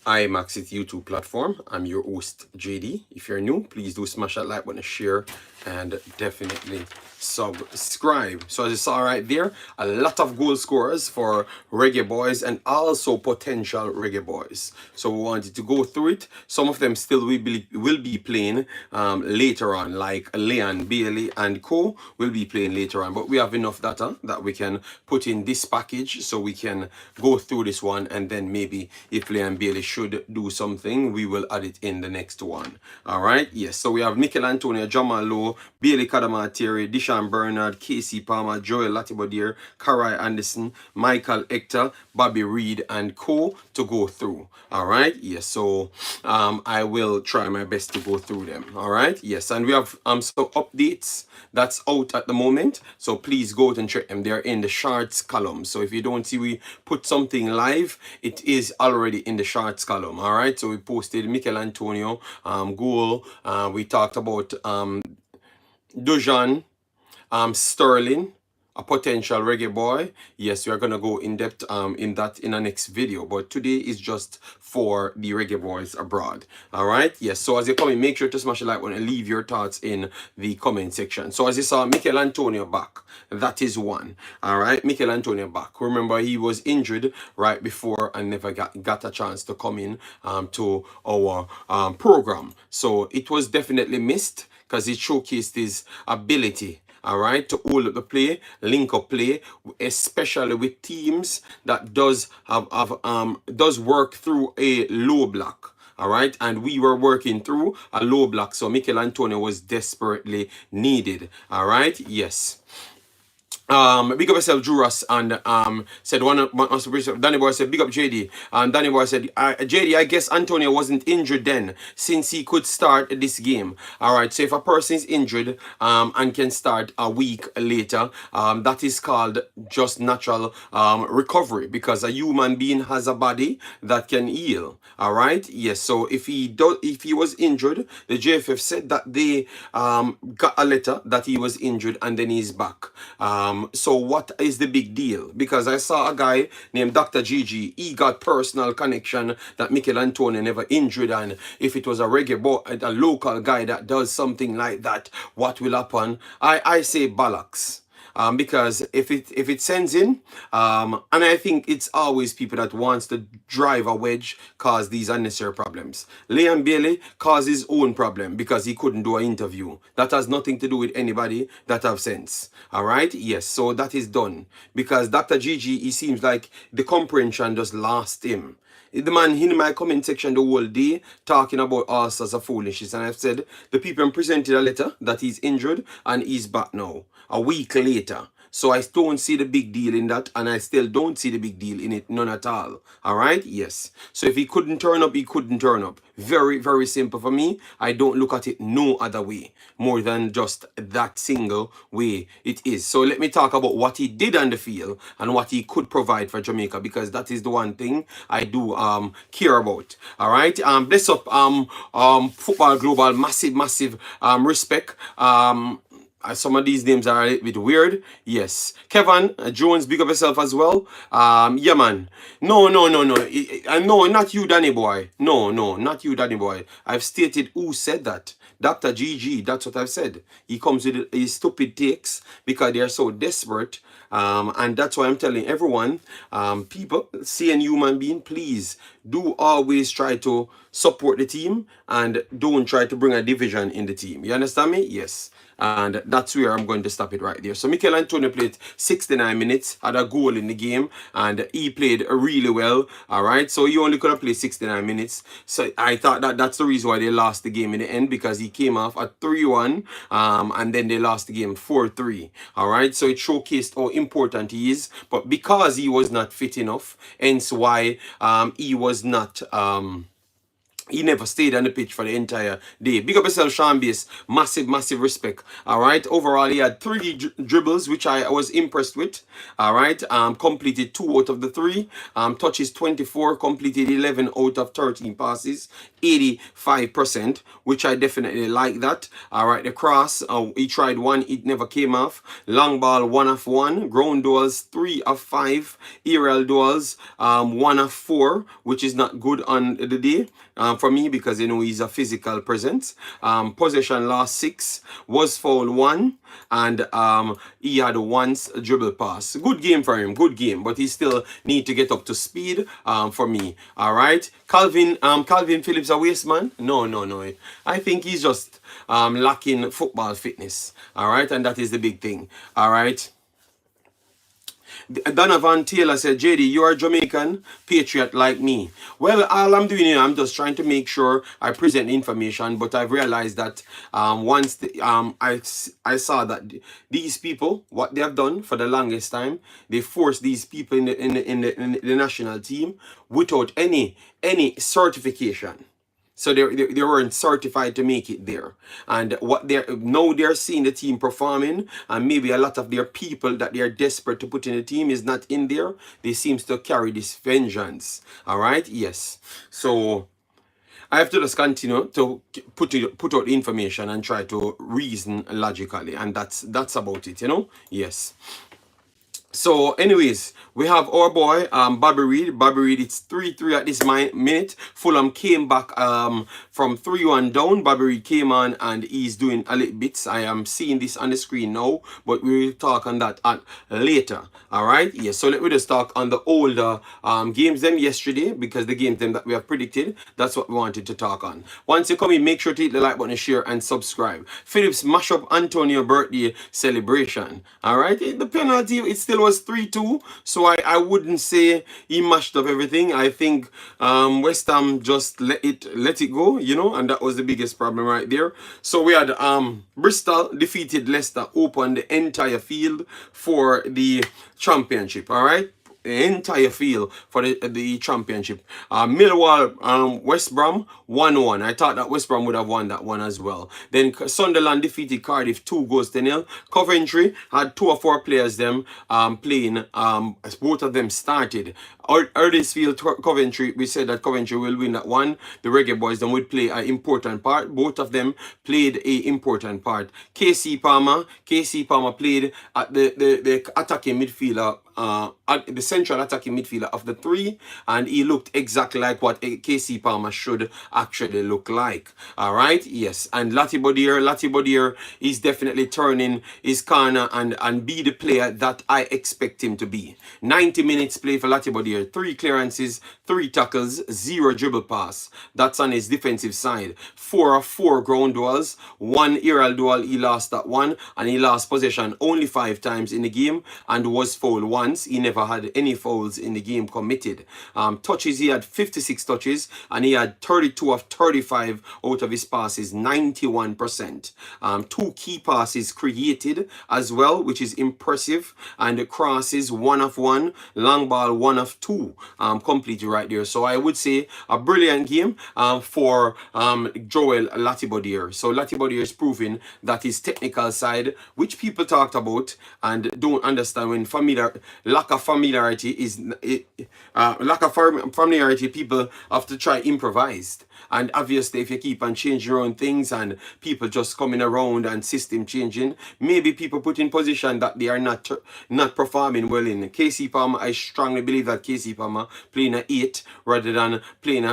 Imaxit YouTube platform. I'm your host, JD. If you're new, please do smash that like button, share, and definitely subscribe. So as you saw right there, a lot of goal scorers for Reggae Boyz and also potential Reggae Boyz. So we wanted to go through it. Some of them still will be playing later on, like Leon Bailey and Co will be playing later on. But we have enough data that we can put in this package so we can go through this one, and then maybe if Leon Bailey should do something, we will add it in the next one. All right, yes. So we have Mikel Antonio, Jamal Lowe, Bailey Cadamarteri, Deshaun Bernard, Casey Palmer, Joel Latibeaudiere, Karai Anderson, Michael Hector, Bobby Reid, and Co to go through. All right, yes. So I will try my best to go through them. All right, yes. And we have some updates that's out at the moment, so please go out and check them. They're in the shorts column. So if you don't see we put something live, it is already in the shorts column. All right, so we posted Mikel Antonio goal. We talked about Dujuan Sterling, a potential reggae boy. Yes, we are gonna go in depth in that in the next video, but today is just for the Reggae Boyz abroad. All right, yes. So as you come in, make sure to smash the like button and leave your thoughts in the comment section. So as you saw, Mikel Antonio back, that is one. All right, Mikel Antonio back. Remember, he was injured right before and never got a chance to come in to our program. So it was definitely missed because it showcased his ability, all right, to hold up the play, link up play, especially with teams that does work through a low block. All right, and we were working through a low block, so Mikel Antonio was desperately needed. All right, yes. Big up yourself, Juras, and said one of my Danny Boy said, big up JD. And Danny Boy said, JD, I guess Antonio wasn't injured then, since he could start this game. All right, so if a person is injured and can start a week later, that is called just natural recovery, because a human being has a body that can heal. All right, yes. So if he was injured, the JFF said that they got a letter that he was injured and then he's back. So what is the big deal? Because I saw a guy named Dr. Gigi. He got personal connection that Mikel Antonio never injured, and if it was a reggae boy, a local guy that does something like that, what will happen? I say bollocks. Because if it sends in, and I think it's always people that wants to drive a wedge cause these unnecessary problems. Leon Bailey caused his own problem because he couldn't do an interview. That has nothing to do with anybody that have sense. All right, yes. So that is done because Dr. Gigi, he seems like the comprehension just lost him. The man in my comment section the whole day talking about all sorts of foolishness, and I've said the people presented a letter that he's injured and he's back now a week later. So I don't see the big deal in that, and I still don't see the big deal in it, none at all. All right, yes. So if he couldn't turn up, he couldn't turn up. Very, very simple for me. I don't look at it no other way more than just that single way it is. So let me talk about what he did on the field and what he could provide for Jamaica, because that is the one thing I do care about. All right, bless up Football Global, massive respect. Some of these names are a little bit weird. Yes. Kevin Jones, big up yourself as well. Yeah, man. No. No, not you, Danny Boy. No, not you, Danny Boy. I've stated who said that. Dr. GG, that's what I've said. He comes with his stupid takes because they are so desperate. And that's why I'm telling everyone, people, seeing human being, please do always try to support the team and don't try to bring a division in the team. You understand me? Yes. And that's where I'm going to stop it right there. So Mikel Antonio played 69 minutes, had a goal in the game, and he played really well. All right, so he only could have played 69 minutes. So I thought that that's the reason why they lost the game in the end, because he came off at 3-1, and then they lost the game 4-3. All right, so it showcased how important he is, but because he was not fit enough, hence why he was not He never stayed on the pitch for the entire day. Big up yourself, Sean Bass. Massive, massive respect. All right. Overall, he had 3 dribbles, which I was impressed with. All right. Completed 2 out of the 3. Touches 24. Completed 11 out of 13 passes. 85%, which I definitely like that. All right. The cross, he tried one. It never came off. Long ball, 1 of 1. Ground duels, 3 of 5. Aerial duels, 1 of 4, which is not good on the day. For me, because you know he's a physical presence. Possession lost 6, was foul 1, and he had once a dribble pass. Good game for him, good game, but he still need to get up to speed. For me, all right. Calvin Phillips a waste man? No, no, no. I think he's just lacking football fitness. All right, and that is the big thing. All right. Donovan Taylor said, JD, you are a Jamaican patriot like me. Well, all I'm doing here, I'm just trying to make sure I present information, but I've realized that once I saw that these people, what they have done for the longest time, they forced these people in the national team without any certification. So they weren't certified to make it there. And what they're seeing the team performing, and maybe a lot of their people that they're desperate to put in the team is not in there. They seems to carry this vengeance. All right, yes. So I have to just continue to put out information and try to reason logically, and that's about it, you know. Yes. So, anyways, we have our boy, Bobby Reid. Bobby Reid, it's 3-3 at this minute. Fulham came back from 3-1 down. Bobby Reid came on and he's doing a little bits. I am seeing this on the screen now, but we will talk on that later. All right, yes. So let me just talk on the older games them yesterday, because the games them that we have predicted, that's what we wanted to talk on. Once you come in, make sure to hit the like button, share, and subscribe. Phillips mash up Antonio birthday celebration. All right, the penalty, it still was 3-2, so I wouldn't say he mashed up everything. I think West Ham just let it go, you know, and that was the biggest problem right there. So we had Bristol defeated Leicester, opened the entire field for the championship. All right, the entire field for the championship. Millwall, West Brom 1-1. I thought that West Brom would have won that one as well. Then Sunderland defeated Cardiff 2-0. Coventry had 2 or 4 players them playing. Both of them started. Huddersfield, Coventry, we said that Coventry will win that one. The Reggae Boyz then would play an important part. Both of them played a important part. KC Palmer played at the attacking midfielder, at the central attacking midfielder of the 3, and he looked exactly like what KC Palmer should actually look like. All right, yes. And Latibeaudiere is definitely turning his corner and be the player that I expect him to be. 90 minutes play for Latibeaudiere. 3 clearances, 3 tackles, 0 dribble pass. That's on his defensive side. 4 of 4 ground duels, 1 aerial duel. He lost that one, and he lost possession only 5 times in the game and was fouled once. He never had any fouls in the game committed. Touches, he had 56 touches, and he had 32 of 35 out of his passes, 91%. 2 key passes created as well, which is impressive, and the crosses 1 of 1, long ball 1 of 2 completely right there. So I would say a brilliant game for Joel Latibeaudiere. So Latibeaudiere is proving that his technical side, which people talked about and don't understand, when lack of familiarity, people have to try improvised. And obviously, if you keep on changing around things and people just coming around and system changing, maybe people put in position that they are not performing well in. KC Palmer, I strongly believe that KC Palmer playing a 8 rather than playing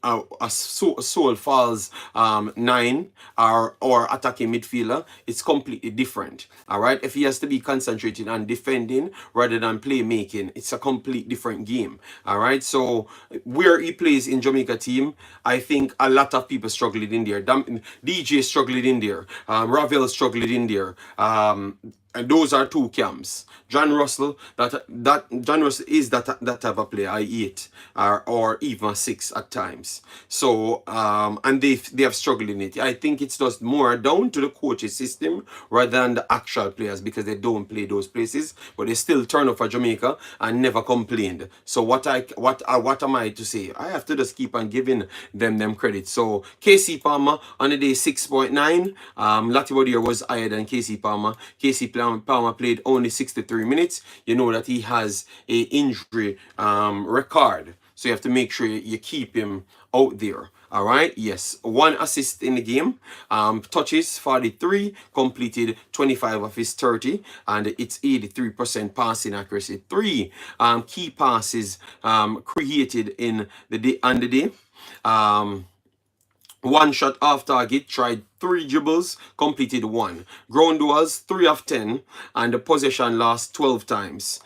a Soul Falls 9 or attacking midfielder. It's completely different. All right, if he has to be concentrated on defending rather than playmaking, it's a complete different game. All right, so where he plays in Jamaica team, I think a lot of people struggled in there. DJ struggled in there. Ravel struggled in there. And those are two camps. John Russell, John Russell is that type of player. I 8 or even 6 at times. So and they have struggled in it. I think it's just more down to the coaching system rather than the actual players, because they don't play those places, but they still turn up for Jamaica and never complained. So what am I to say? I have to just keep on giving them credit. So KC Palmer on the day 6.9. Latibeaudiere was higher than KC Palmer. KC Palmer played only 63 minutes. You know that he has a injury record, so you have to make sure you keep him out there. All right, yes, 1 assist in the game, touches 43, completed 25 of his 30, and it's 83% passing accuracy. 3 key passes created in the day on the day. 1 shot off target, tried 3 dribbles, completed 1. Ground duels 3 of 10, and the possession lost 12 times.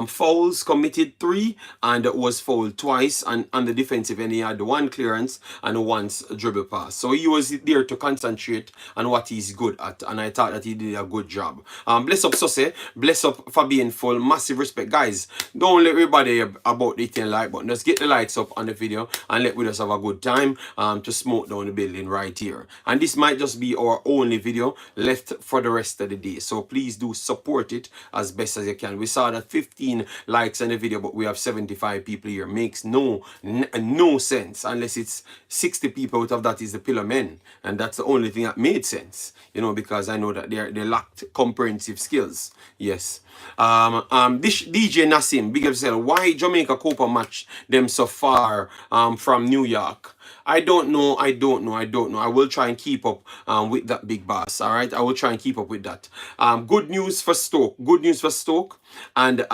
Fouls committed 3, and was fouled twice. And on the defensive end, he had 1 clearance and 1 dribble pass. So he was there to concentrate on what he's good at, and I thought that he did a good job. Bless up Susse, bless up for being full. Massive respect, guys. Don't let everybody about the 10 like button. Just get the lights up on the video and let we just have a good time to smoke down the building right here. And this might just be our only video left for the rest of the day, so please do support it as best as you can. We saw that 15 likes on the video, but we have 75 people here. Makes no sense unless it's 60 people out of that is the pillar men, and that's the only thing that made sense, you know, because I know that they lacked comprehensive skills. Yes. This DJ Nassim, big up yourself. Why Jamaica Copa match them so far from New York? I don't know. I will try and keep up with that, big boss. All right, I will try and keep up with that. Good news for Stoke. And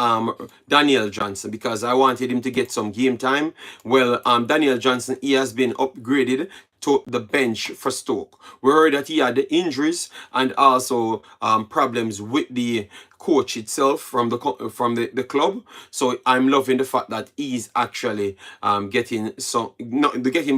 Daniel Johnson, because I wanted him to get some game time. Well, Daniel Johnson, he has been upgraded to the bench for Stoke. We heard that he had injuries and also problems with the coach itself from the club. So I'm loving the fact that he's actually getting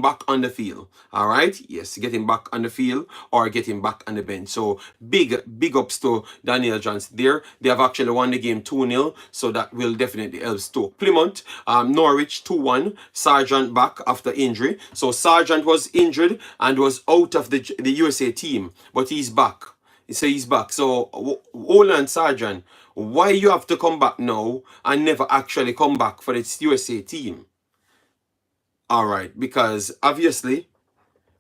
back on the field. All right, yes, getting back on the field or getting back on the bench. So big ups to Daniel Johnson there. They have actually won the game 2-0, so that will definitely help Stoke. Plymouth, Norwich 2-1. Sargent back after injury. So Sargent was injured and was out of the USA team, but he's back. He's back. So hold on, Sergeant. Why you have to come back now and never actually come back for its USA team? All right, because obviously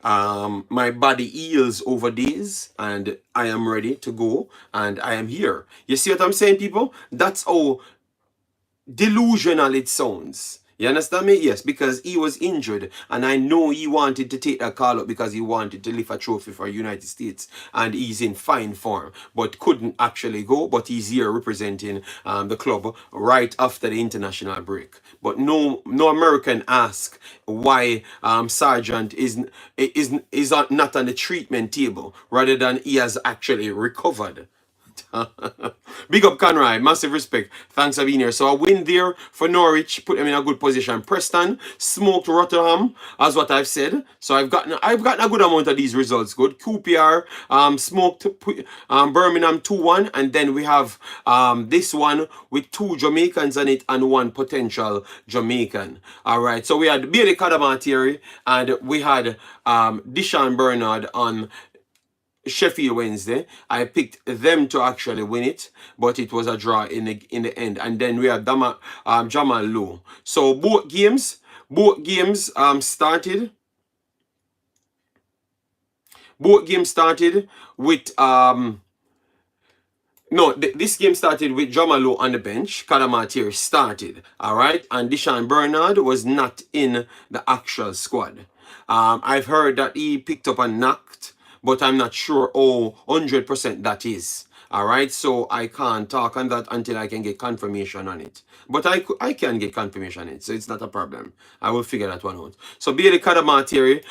my body heals over days, and I am ready to go, and I am here. You see what I'm saying, people? That's how delusional it sounds. You understand me? Yes, because he was injured, and I know he wanted to take that call up because he wanted to lift a trophy for United States, and he's in fine form, but couldn't actually go. But he's here representing the club right after the international break. But no American ask why Sargent is not on the treatment table rather than he has actually recovered. Big up Conroy, massive respect. Thanks for being here. So a win there for Norwich, put them in a good position. Preston smoked Rotterdam, as what I've said. So I've gotten a good amount of these results. Good. QPR smoked Birmingham 2-1, and then we have this one with 2 Jamaicans on it and 1 potential Jamaican. All right. So we had Billy Cadamarteri and we had Deshaun Bernard on Sheffield Wednesday. I picked them to actually win it, but it was a draw in the end. And then we have Jamal Lowe. So both games started. Both games started with this game started with Jamal Lowe on the bench. Cadamarteri started, all right, and Deshaun Bernard was not in the actual squad. I've heard that he picked up a knocked, but I'm not sure 100% that is. All right, so I can't talk on that until I can get confirmation on it. But I can get confirmation on it, so it's not a problem. I will figure that one out. So Billy Cadamarteri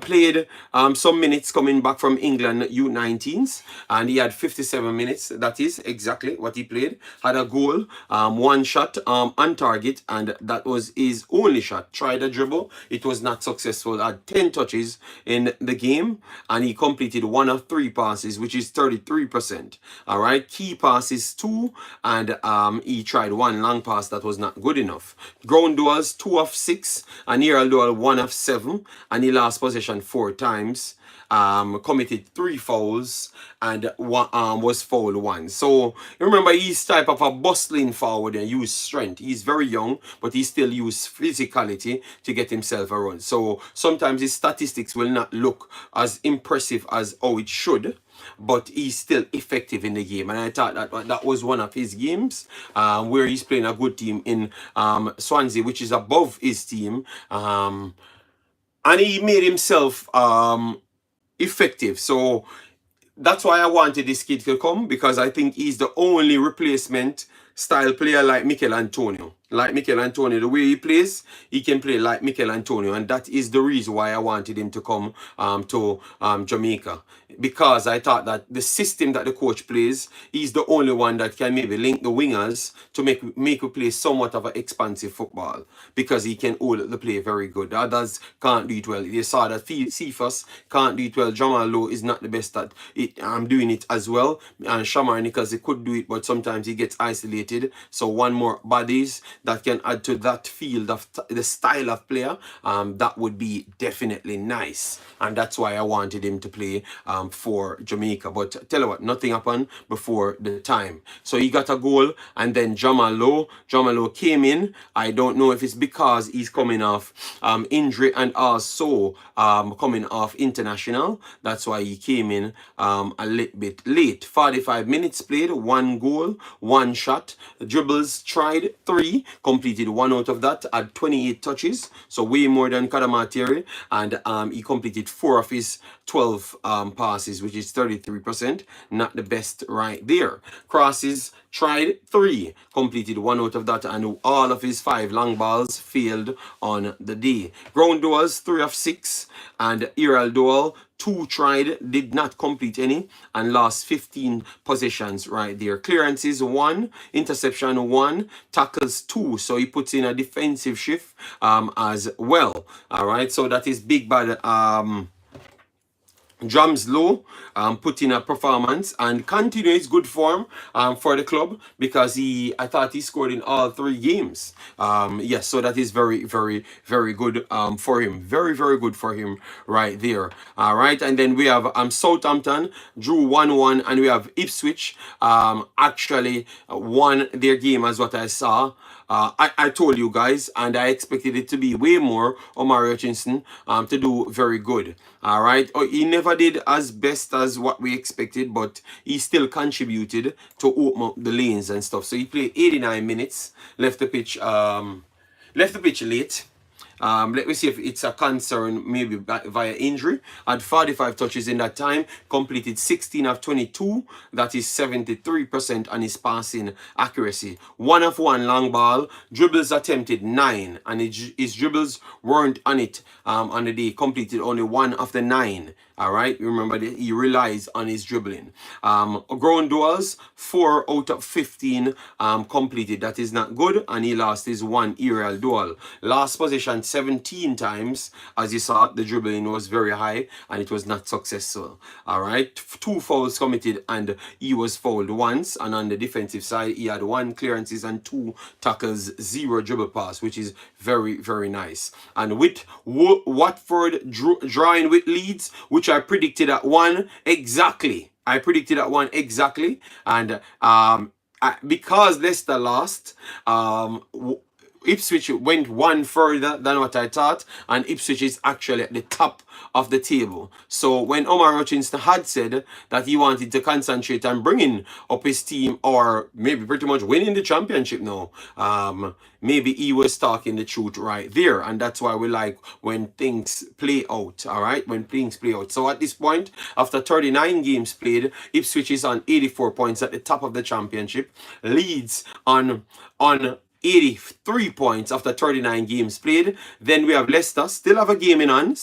played some minutes coming back from England U19s, and he had 57 minutes. That is exactly what he played. Had a goal, 1 shot on target, and that was his only shot. Tried a dribble, it was not successful. Had 10 touches in the game, and he completed 1 of 3 passes, which is 33%. All right, key passes 2, and he tried 1 long pass that was not good enough. Ground duels 2 of 6, and aerial duel 1 of 7, and he lost possession 4 times. Committed 3 fouls and was fouled 1. So remember, he's type of a bustling forward and use strength. He's very young, but he still use physicality to get himself a run. So sometimes his statistics will not look as impressive as how it should, but he's still effective in the game. And I thought that was one of his games where he's playing a good team in Swansea, which is above his team. And he made himself effective. So that's why I wanted this kid to come, because I think he's the only replacement style player like Mikel Antonio. Like Mikel Antonio, the way he plays, he can play like Mikel Antonio, and that is the reason why I wanted him to come to Jamaica, because I thought that the system that the coach plays, he's the only one that can maybe link the wingers to make we play somewhat of an expansive football, because he can hold the play very good. The others can't do it well. You saw that Cephas can't do it well. Jamal Lowe is not the best at it. I'm doing it as well, and Shamar Nichols, he could do it, but sometimes he gets isolated. So one more bodies that can add to that field of the style of player, that would be definitely nice, and that's why I wanted him to play for Jamaica. But tell you what, nothing happened before the time. So he got a goal, and then Jamal Lowe came in. I don't know if it's because he's coming off injury and also coming off international. That's why he came in a little bit late. 45 minutes played, 1 goal, 1 shot. Dribbles tried 3, completed 1 out of that, had 28 touches, so way more than Cadamarteri, and he completed 4 of his 12 passes, which is 33%. Not the best right there. Crosses tried 3, completed 1 out of that, and all of his 5 long balls failed on the day. Ground duels 3 of 6, and aerial duel 2 tried, did not complete any, and lost 15 possessions right there. Clearances 1, interception 1, tackles 2. So he puts in a defensive shift as well. All right, so that is big bad. Drums Low put in a performance and continue his good form for the club, because I thought he scored in all 3 games. Yes, so that is very, very, very good for him. Very, very good for him right there. All right, and then we have Southampton drew 1-1, and we have Ipswich actually won their game, as what I saw. I told you guys, and I expected it to be way more Omari Hutchinson to do very good. All right, he never did as best as what we expected, but he still contributed to open up the lanes and stuff. So he played 89 minutes, left the pitch late. Let me see if it's a concern, maybe via injury. Had 45 touches in that time, completed 16 of 22. That is 73% on his passing accuracy. 1 of 1 long ball, dribbles attempted 9, and his dribbles weren't on it on the day. Completed only 1 of the 9. All right, remember that he relies on his dribbling. Ground duels 4 out of 15 completed. That is not good, and he lost his 1 aerial duel. Last possession 17 times. As you saw, the dribbling was very high and it was not successful. All right, 2 fouls committed, and he was fouled once. And on the defensive side, he had 1 clearances and 2 tackles, 0 dribble pass, which is very, very nice. And with Watford drawing with Leeds, which I predicted at 1 exactly. I predicted at 1 exactly, and because Leicester lost, Ipswich went 1 further than what I thought, and Ipswich is actually at the top of the table. So when Omari Hutchinson had said that he wanted to concentrate on bringing up his team, or maybe pretty much winning the championship now, maybe he was talking the truth right there, and that's why we like when things play out. All right, when things play out. So at this point, after 39 games played, Ipswich is on 84 points at the top of the championship. Leeds on 83 points after 39 games played. Then we have Leicester, still have a game in on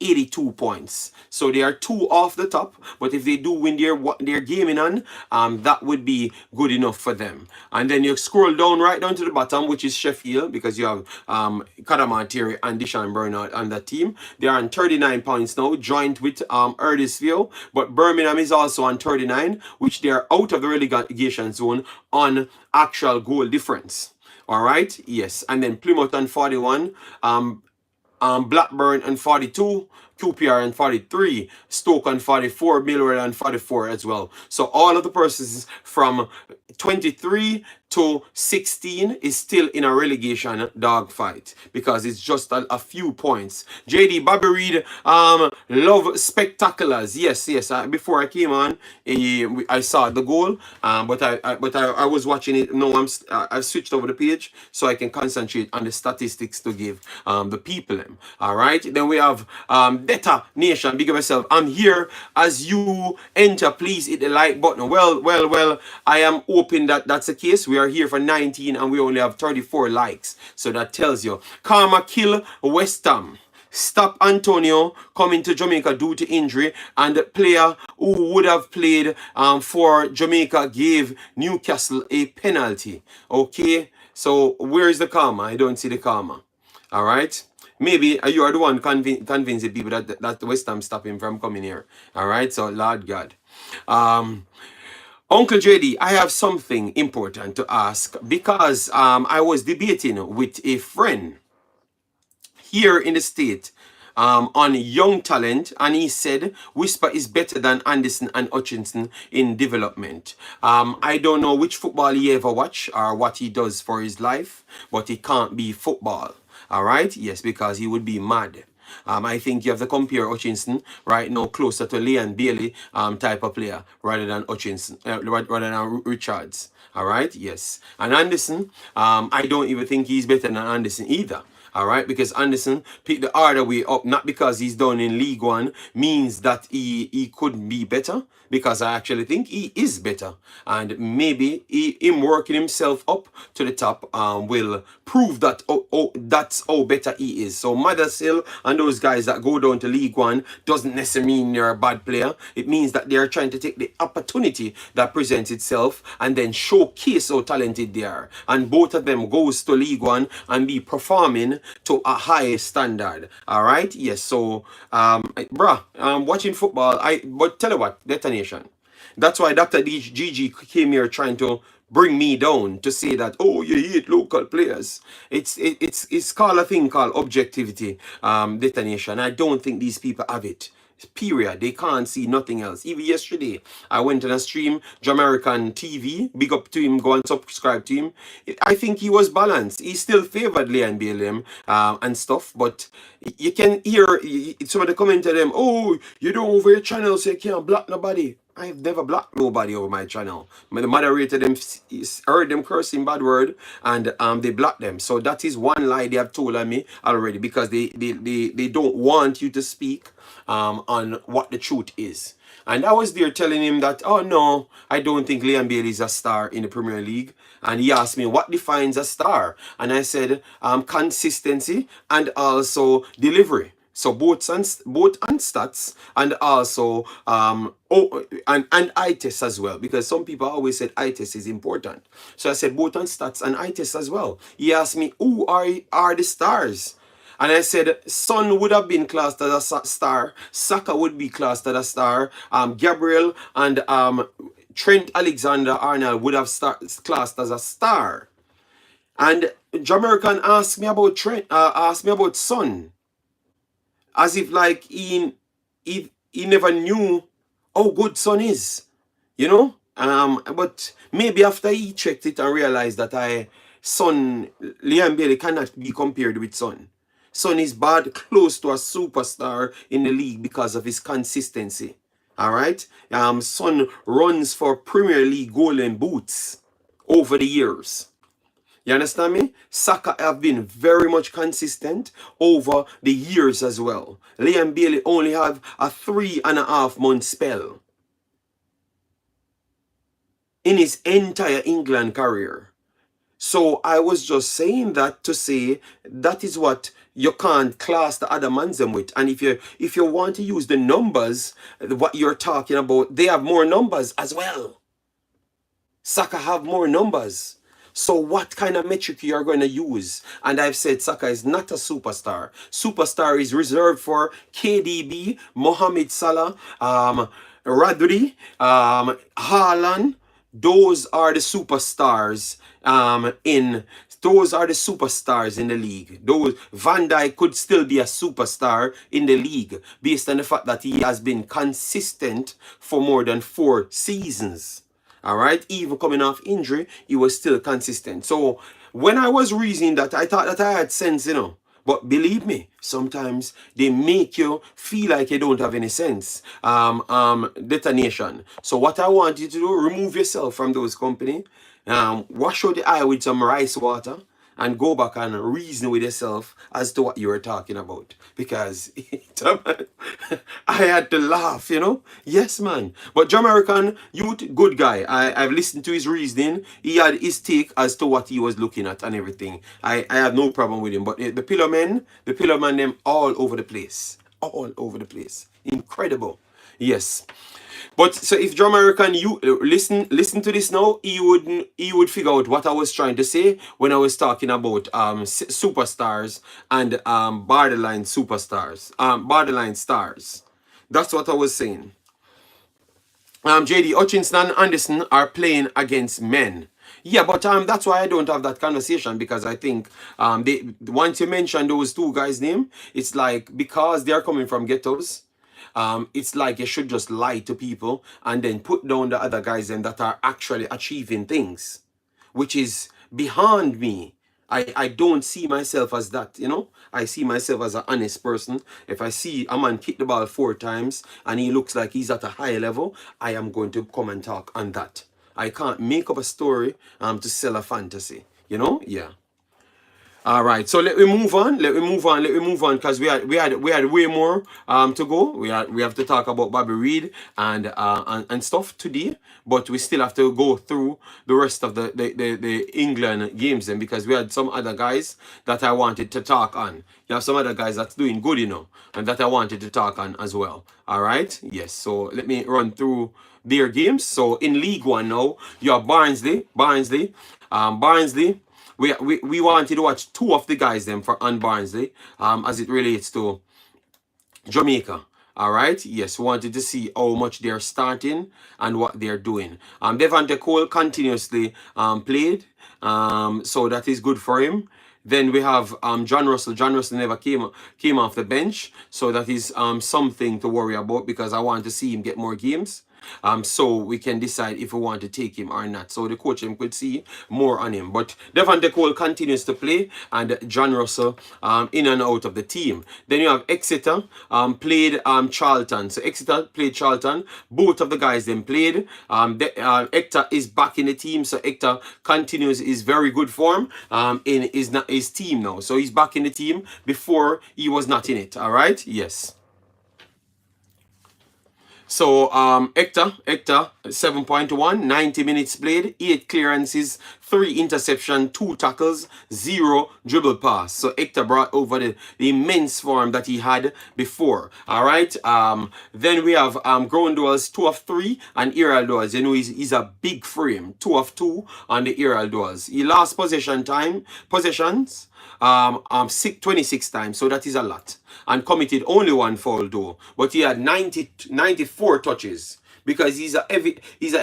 82 points. So they are 2 off the top, but if they do win their game in that would be good enough for them. And then you scroll down right down to the bottom, which is Sheffield, because you have Cadamarteri and Deshaun Bernard on that team. They are on 39 points now, joint with Huddersfield, but Birmingham is also on 39, which they are out of the relegation zone on actual goal difference. All right, yes, and then Plymouth on 41, Blackburn on 42, QPR on 43, Stoke on 44, Millwall on 44 as well. So all of the persons from 23 to 16 is still in a relegation dogfight because it's just a few points. JD, Bobby Reid, love spectaculars. Yes. Before I came on, I saw the goal, but I was watching it. No, I switched over the page so I can concentrate on the statistics to give the people. All right. Then we have Data Nation. Big up yourself. I'm here as you enter. Please hit the like button. Well. I am hoping that that's the case. We are here for 19 and we only have 34 likes. So that tells you. Karma kill West Ham. Stop Antonio coming to Jamaica due to injury, and the player who would have played for Jamaica gave Newcastle a penalty. Okay, so where is the karma? I don't see the karma. All right. Maybe you are the one convincing people that West Ham stop him from coming here. All right. So Lord God. Uncle JD, I have something important to ask because I was debating with a friend here in the state on young talent, and he said Whisper is better than Anderson and Hutchinson in development. I don't know which football he ever watch or what he does for his life, but it can't be football. All right? Yes, because he would be mad. I think you have to compare Hutchinson right now closer to Leon Bailey type of player rather than Hutchinson, rather than Richards. All right, yes. And Anderson, I don't even think he's better than Anderson either. All right, because Anderson picked the harder way up, not because he's done in League One means that he couldn't be better, because I actually think he is better, and maybe him working himself up to the top will prove that that's how better he is. So Madasil and those guys that go down to League One doesn't necessarily mean you're a bad player. It means that they are trying to take the opportunity that presents itself and then showcase how talented they are. And both of them goes to League One and be performing to a high standard. All right, yes. So watching football, but tell you what, detonation. That's why Dr. Gigi came here trying to bring me down to say that, oh, you hate local players. It's called a thing called objectivity, detonation. I don't think these people have it. Period. They can't see nothing else. Even yesterday, I went on a stream, Jamaican TV. Big up to him. Go and subscribe to him. I think he was balanced. He still favored Leon Bailey and stuff. But you can hear some of the comment to them. Oh, you don't over your channel, so you can't block nobody. I've never blocked nobody over my channel. The moderator them heard them cursing bad word, and they blocked them. So that is one lie they have told on me already, because they don't want you to speak on what the truth is. And I was there telling him that, oh no, I don't think Leon Bailey is a star in the Premier League. And he asked me, what defines a star? And I said, consistency and also delivery. So both on stats and also and eye test as well, because some people always said eye test is important. So I said both on stats and eye test as well. He asked me, who are the stars? And I said, Son would have been classed as a star. Saka would be classed as a star. Gabriel and Trent Alexander-Arnold would have classed as a star. And Jamaican asked me about Trent. Asked me about Son, as if like he never knew how good Son is, you know. But maybe after he checked it and realized that Leon Bailey cannot be compared with Son. Son is bad, close to a superstar in the league because of his consistency. All right. Son runs for Premier League golden boots over the years. You understand me? Saka have been very much consistent over the years as well. Leon Bailey only have a 3.5 month spell in his entire England career. So I was just saying that to say that is what you can't class the other man's them with. And if you want to use the numbers, what you're talking about, they have more numbers as well. Saka have more numbers. So what kind of metric you are going to use? And I've said Saka is not a superstar. Superstar is reserved for KDB, Mohamed Salah, Rodri, Haaland. Those are the superstars those are the superstars in the league. Those Van Dijk could still be a superstar in the league based on the fact that he has been consistent for more than 4 seasons. All right, even coming off injury, he was still consistent. So when I was reasoning that, I thought that I had sense, you know. But believe me, sometimes they make you feel like you don't have any sense. Detonation. So what I want you to do, remove yourself from those company. Wash out the eye with some rice water and go back and reason with yourself as to what you were talking about. Because I had to laugh, you know. Yes, man. But Jamaican youth, good guy. I've listened to his reasoning. He had his take as to what he was looking at and everything. I have no problem with him. But the pillar men, them all over the place. All over the place. Incredible. Yes. But so if John American, you listen to this now, he would figure out what I was trying to say when I was talking about superstars and borderline superstars, borderline stars. That's what I was saying. JD Hutchinson and Anderson are playing against men. Yeah, but that's why I don't have that conversation, because I think they once you mention those two guys' name, it's like because they are coming from ghettos. It's like you should just lie to people and then put down the other guys then that are actually achieving things, which is beyond me. I don't see myself as that, you know. I see myself as an honest person. If I see a man kick the ball 4 times and he looks like he's at a high level, I am going to come and talk on that. I can't make up a story to sell a fantasy, you know. Yeah. All right, so let me move on. Because we had way more to go. We have to talk about Bobby Reid and stuff today, but we still have to go through the rest of the England games then, because we had some other guys that I wanted to talk on. You have some other guys that's doing good, you know, and that I wanted to talk on as well. All right, yes. So let me run through their games. So in League One now, you have Barnsley. We wanted to watch 2 of the guys then for on Barnsley as it relates to Jamaica. All right. Yes, we wanted to see how much they're starting and what they're doing. Devante Cole continuously played, so that is good for him. Then we have John Russell. John Russell never came off the bench, so that is something to worry about, because I want to see him get more games. So we can decide if we want to take him or not. So the coach could see more on him. But Devante Cole continues to play, and John Russell in and out of the team. Then you have Exeter played Charlton. So Exeter played Charlton. Both of the guys then played. Hector is back in the team, so Hector continues his very good form in his team now. So he's back in the team. Before he was not in it. All right. Yes. So Hector 7.1, 90 minutes played, 8 clearances, 3 interception, 2 tackles, 0 dribble pass. So Hector brought over the immense form that he had before. All right. Then we have Groundwell's 2 of 3 and Iraldo's. You know, he's a big frame, 2 of 2 on the Iraldo's. He lost possessions 26 times, so that is a lot, and committed only 1 foul though, but he had 94 touches, because he's a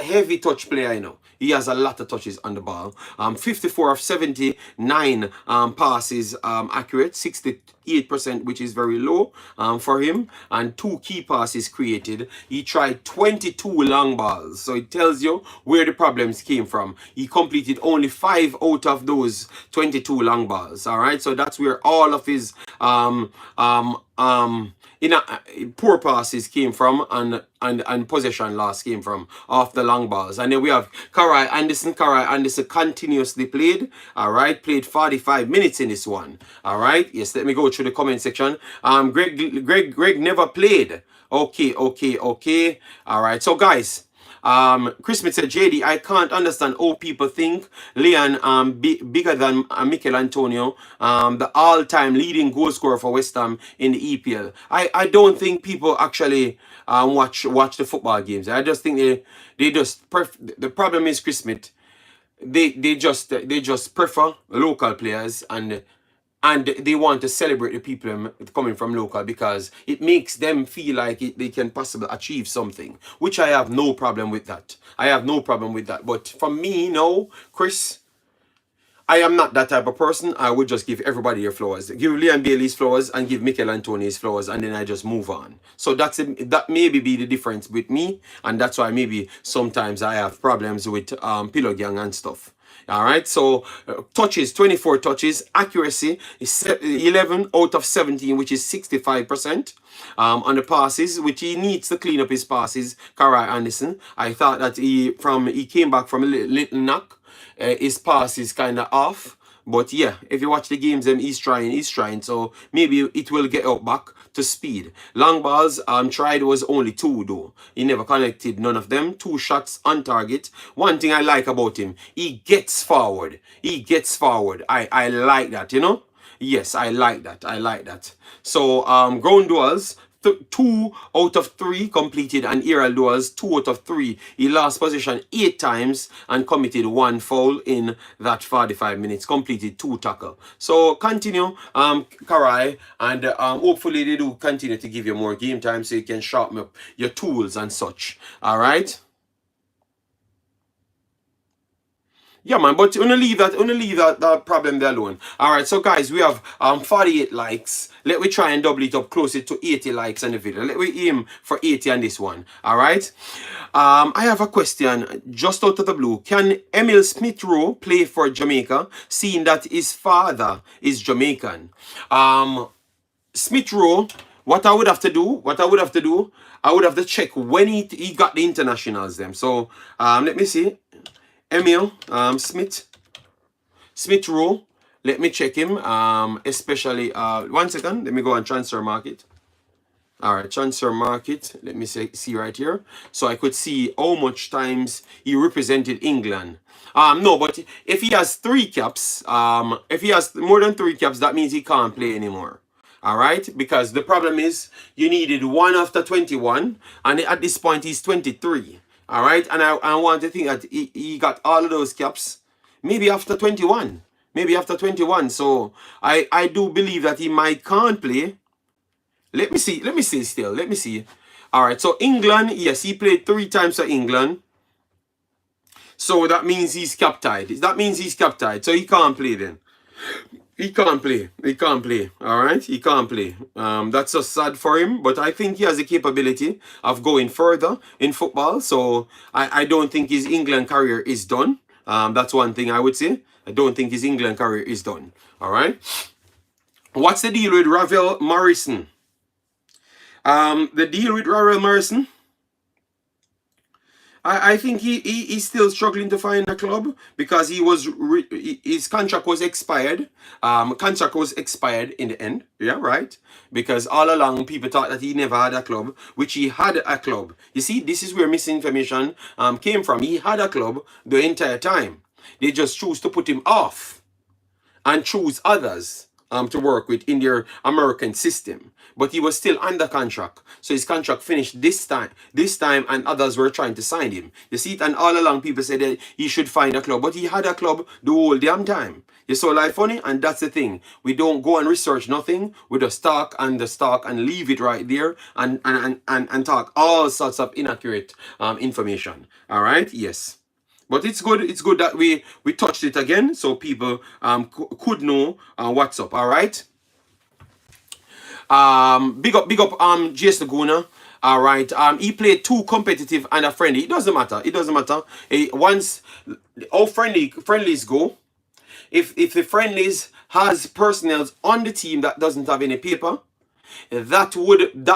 heavy touch player, you know. He has a lot of touches on the ball. 54 of 79 passes accurate, 68%, which is very low for him, and 2 key passes created. He tried 22 long balls, so it tells you where the problems came from. He completed only 5 out of those 22 long balls. All right, so that's where all of his poor passes came from, and possession loss came from off the long balls. And then we have Karai Anderson continuously played. All right, played 45 minutes in this one. All right, yes, let me go through the comment section. Greg never played. Okay. All right, so guys, Chris Smith said, JD, I can't understand how people think Leon bigger than Mikel Antonio, the all-time leading goal scorer for West Ham in the EPL. I don't think people actually watch the football games. I just think they just the problem is Chris Smith. They just prefer local players, and they want to celebrate the people coming from local because it makes them feel like they can possibly achieve something, which I have no problem with that. I have no problem with that. But for me, no, Chris, I am not that type of person. I would just give everybody their flowers. Give Leon Bailey's flowers and give Mikel Antoni's flowers, and then I just move on. So that maybe be the difference with me, and that's why maybe sometimes I have problems with pillow gang and stuff. All right, so touches, 24 touches, accuracy is 11 out of 17, which is 65%. On the passes, which he needs to clean up his passes, Karai Anderson. I thought that he came back from a little knock. His pass is kind of off. But yeah, if you watch the games, he's trying. So maybe it will get up back to speed. Long balls, tried was only 2 though. He never connected none of them. 2 shots on target. One thing I like about him, he gets forward. I like that, you know? Yes, I like that. So ground duels, 2 out of 3 completed, and aerial duels 2 out of 3. He lost possession 8 times and committed 1 foul in that 45 minutes. Completed 2 tackles. So continue, Karai, and hopefully they do continue to give you more game time so you can sharpen up your tools and such. All right. Yeah, man, but only leave that problem there alone. All right, so guys, we have 48 likes. Let me try and double it up closer to 80 likes on the video. Let me aim for 80 on this one. All right. I have a question just out of the blue. Can Emil Smith Rowe play for Jamaica, seeing that his father is Jamaican? Smith Rowe, what I would have to do, I would have to check when he got the internationals them. So let me see. Emil Smith Rowe. Let me check him. Especially 1 second. Let me go on transfer market. All right, transfer market. Let me see right here, so I could see how much times he represented England. No, but if he has 3 caps, if he has more than 3 caps, that means he can't play anymore. All right, because the problem is you needed 1 after 21, and at this point he's 23. All right, and I want to think that he got all of those caps maybe after 21. So I do believe that he can't play. Let me see. All right, so England, yes, he played 3 times for England. So that means he's cap tied. So he can't play then. He can't play. All right, he can't play. That's so sad for him, but I think he has the capability of going further in football. So I don't think his England career is done. That's one thing I would say. I don't think his England career is done. All right. What's the deal with Ravel Morrison? The deal with Ravel Morrison, I think he's still struggling to find a club because his contract was expired. Contract was expired in the end. Yeah, right. Because all along people thought that he never had a club, which he had a club. You see, this is where misinformation came from. He had a club the entire time. They just choose to put him off and choose others to work with in their American system. But he was still under contract. So his contract finished this time, and others were trying to sign him. You see it, and all along people said that he should find a club. But he had a club the whole damn time. You saw life funny? And that's the thing. We don't go and research nothing. We just talk and leave it right there and talk all sorts of inaccurate information. All right? Yes. But it's good that we touched it again so people could know what's up. All right. Big up GS Laguna. All right. He played 2 competitive and a friendly. It doesn't matter. Once how friendlies go. If the friendlies has personnel on the team that doesn't have any paper, that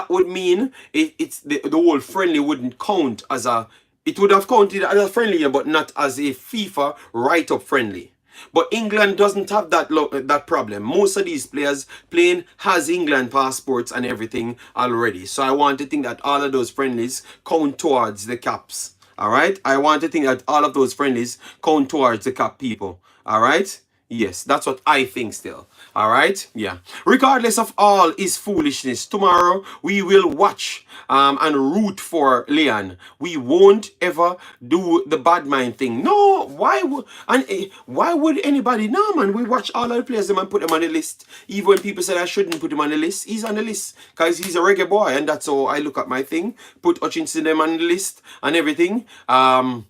would mean it's the whole friendly wouldn't count as a. It would have counted as a friendly, but not as a FIFA write-up friendly. But England doesn't have that problem. Most of these players playing has England passports and everything already. So I want to think that all of those friendlies count towards the caps. All right. I want to think that all of those friendlies count towards the cap, people. All right. Yes, that's what I think still. All right. Yeah. Regardless of all his foolishness, tomorrow we will watch and root for Leon. We won't ever do the bad mind thing. No. Why would anybody? No, man. We watch all of the players and put them on the list. Even when people said I shouldn't put him on the list, he's on the list because he's a reggae boy, and that's how I look at my thing. Put Hutchinson them on the list and everything. All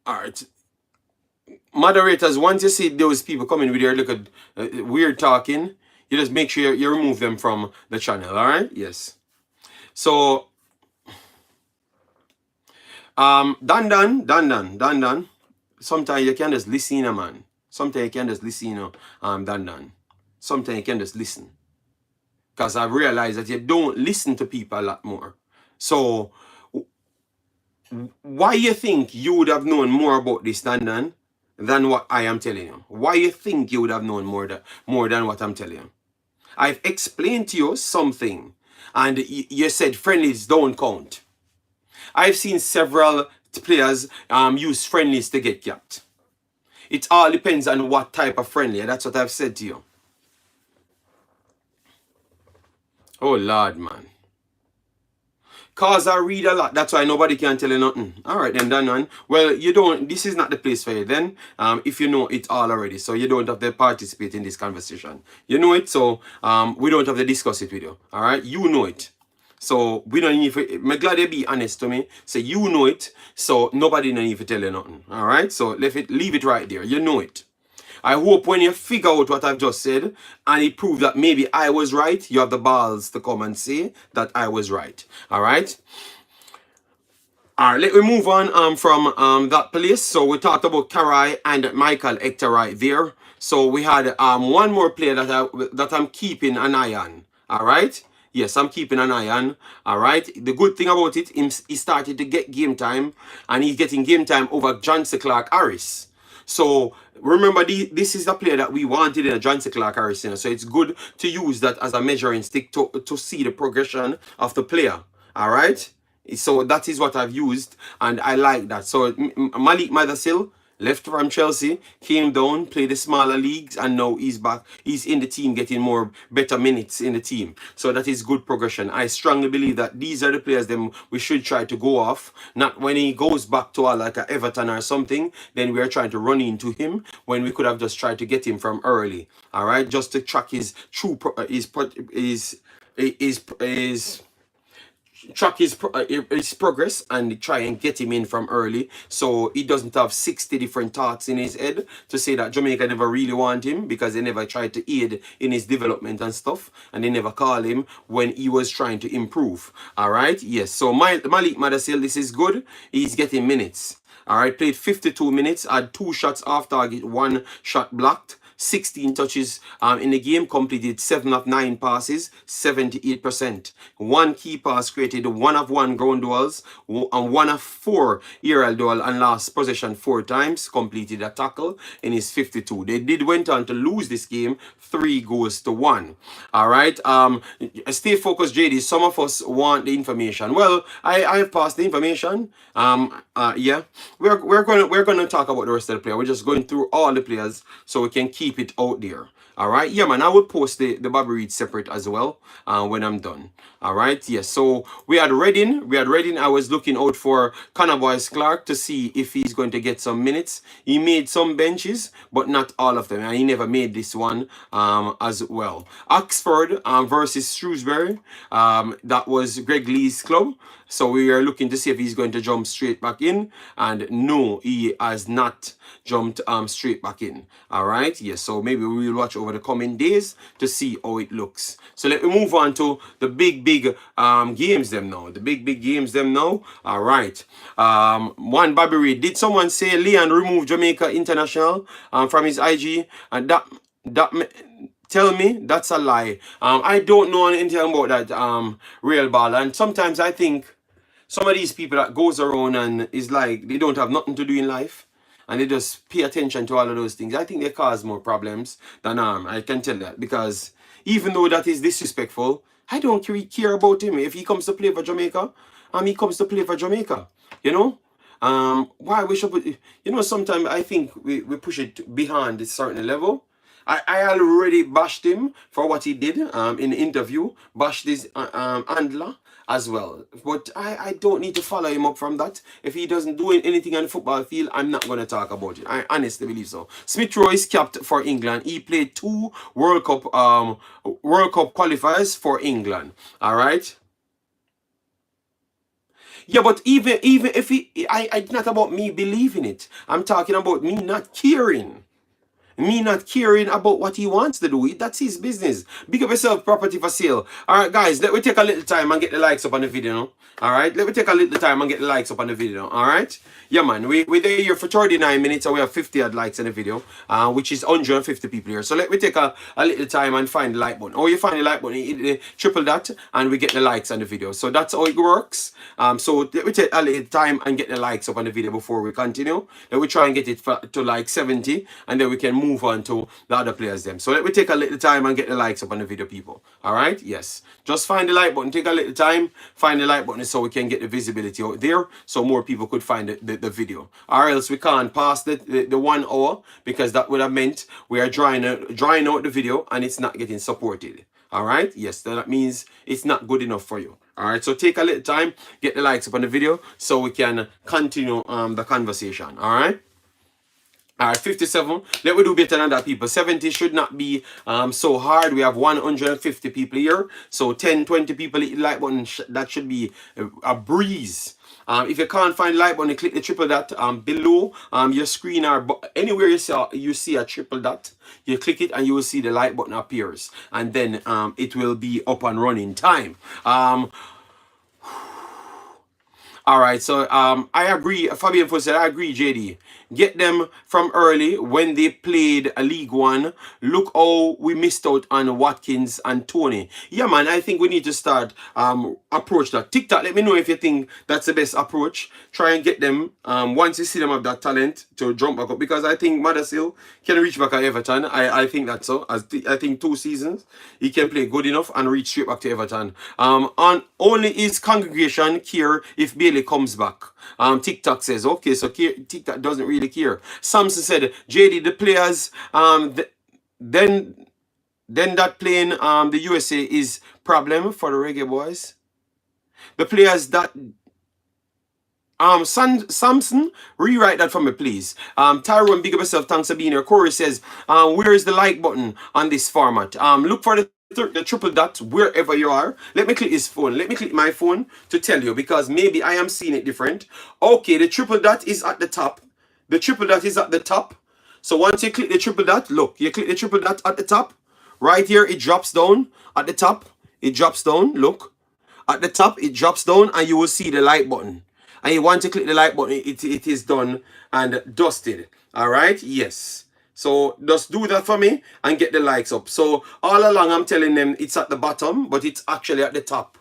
right. Moderators, once you see those people coming with their little weird talking, you just make sure you remove them from the channel. All right? Yes. So, Dan. Sometimes you can just listen, man. Sometimes you can just listen, Dan. Sometimes you can just listen. Because I've realized that you don't listen to people a lot more. So, why you think you would have known more about this than what I am telling you? Why you think you would have known more than what I'm telling you? I've explained to you something, and you said friendlies don't count. I've seen several players use friendlies to get capped. It all depends on what type of friendly. That's what I've said to you. Oh, Lord, man. Cause I read a lot. That's why nobody can tell you nothing. All right, then, Dan. Well, you don't. This is not the place for you then. If you know it all already, so you don't have to participate in this conversation. You know it, so we don't have to discuss it with you. All right, you know it. So we don't need to. I'm glad you be honest to me. Say you know it, so nobody don't need to tell you nothing. All right, so leave it right there. You know it. I hope when you figure out what I've just said and it proves that maybe I was right, you have the balls to come and say that I was right. All right. All right, let me move on from that place. So we talked about Karai and Michael Hector right there. So we had one more player that I'm keeping an eye on. All right. Yes, I'm keeping an eye on. All right. The good thing about it, he started to get game time, and he's getting game time over Johnson Clark Harris. So remember, this is the player that we wanted in a Johnson Clark Harris. So it's good to use that as a measuring stick to see the progression of the player. All right. So that is what I've used, and I like that. So Malik Madasil left from Chelsea, came down, played the smaller leagues, and now he's back. He's in the team, getting better minutes in the team. So that is good progression. I strongly believe that these are the players them we should try to go off. Not when he goes back to like a Everton or something, then we are trying to run into him when we could have just tried to get him from early. All right, just to track his track his progress and try and get him in from early, so he doesn't have 60 different thoughts in his head to say that Jamaica never really want him because they never tried to aid in his development and stuff, and they never call him when he was trying to improve. All right, yes. So Malik Madasil, this is good. He's getting minutes. All right, played 52 minutes, had 2 shots off target, 1 shot blocked, 16 touches in the game, completed 7 of 9 passes, 78%. 1 key pass created, 1 of 1 ground duels, and 1 of 4 aerial duel, and last possession 4 times, completed a tackle in his 52. They went on to lose this game 3-1. All right. Stay focused, JD. Some of us want the information. Well, I have passed the information. Yeah, we're gonna talk about the rest of the player. We're just going through all the players so we can keep it out there. All right, yeah, man. I will post the Bobby Reid separate as well when I'm done. All right, yes. Yeah, so we had Redding. I was looking out for Cadamarteri Clark to see if he's going to get some minutes. He made some benches, but not all of them, and he never made this one as well. Oxford versus Shrewsbury. That was Greg Lee's club. So we are looking to see if he's going to jump straight back in, and no, he has not jumped straight back in. All right, yes. So maybe we will watch over the coming days to see how it looks. So let me move on to the big games them now. The big games them now. All right. One Bobby Reid. Did someone say Leon removed Jamaica International from his IG? And that tell me that's a lie. I don't know anything about that real ball. And sometimes I think some of these people that goes around and is like they don't have nothing to do in life, and they just pay attention to all of those things. I think they cause more problems than I can tell that, because even though that is disrespectful, I don't really care about him. If he comes to play for Jamaica, he comes to play for Jamaica. You know, why we should put, you know, sometimes I think we push it beyond a certain level. I already bashed him for what he did in the interview, bashed his handler as well. But I don't need to follow him up from that. If he doesn't do anything on the football field, I'm not going to talk about it. I honestly believe so. Smith Rowe is capped for England. He played 2 World Cup qualifiers for England. All right. Yeah, but even if it's not about me believing it. I'm talking about me not caring. Me not caring about what he wants to do. That's his business. Big up yourself, property for sale. All right, guys, let me take a little time and get the likes up on the video. No? All right, let me take a little time and get the likes up on the video. All right, yeah, man. We're there here for 39 minutes and we have 50 odd likes in the video, which is 150 people here. So let me take a little time and find the like button. Oh, you find the like button, you hit the triple that, and we get the likes on the video. So that's how it works. So let me take a little time and get the likes up on the video before we continue. Then we try and get it to like 70, and then we can move on to the other players them. So let me take a little time and get the likes up on the video, people. All right, yes, just find the like button, take a little time, find the like button so we can get the visibility out there so more people could find the video, or else we can't pass the 1 hour, because that would have meant we are drying out the video and it's not getting supported. All right, yes, that means it's not good enough for you. All right, so take a little time, get the likes up on the video so we can continue the conversation. All right. All right, 57. Let me do better than that, people. 70 should not be so hard. We have 150 people here. So 10, 20 people hit the like button. That should be a breeze. If you can't find the like button, click the triple dot below your screen, or anywhere you see a triple dot, you click it and you will see the like button appears. And then it will be up and running time. All right, so I agree. Fabian Foot said, I agree, JD. Get them from early when they played a League One. Look how we missed out on Watkins and Tony. Yeah, man, I think we need to start approach that. TikTok, let me know if you think that's the best approach. Try and get them once you see them have that talent to jump back up. Because I think Madasil can reach back at Everton. I think that's so. I think 2 seasons he can play good enough and reach straight back to Everton. On only his congregation care if Bailey comes back. TikTok says, okay, so TikTok doesn't really care. Samson said, JD, the players, then that playing the USA is problem for the Reggae Boys. The players that Samson, rewrite that for me, please. Tyrone, big up yourself. Thanks for being here. Corey says, where is the like button on this format? Look for the triple dot wherever you are. Let me click his phone. Let me click my phone to tell you, because maybe I am seeing it different. Okay, the triple dot is at the top. The triple dot is at the top. So once you click the triple dot, look, you click the triple dot at the top. Right here, it drops down. At the top, it drops down. Look. At the top, it drops down and you will see the like button. And you want to click the like button, it is done and dusted. All right, yes. So just do that for me and get the likes up. So all along I'm telling them it's at the bottom, but it's actually at the top.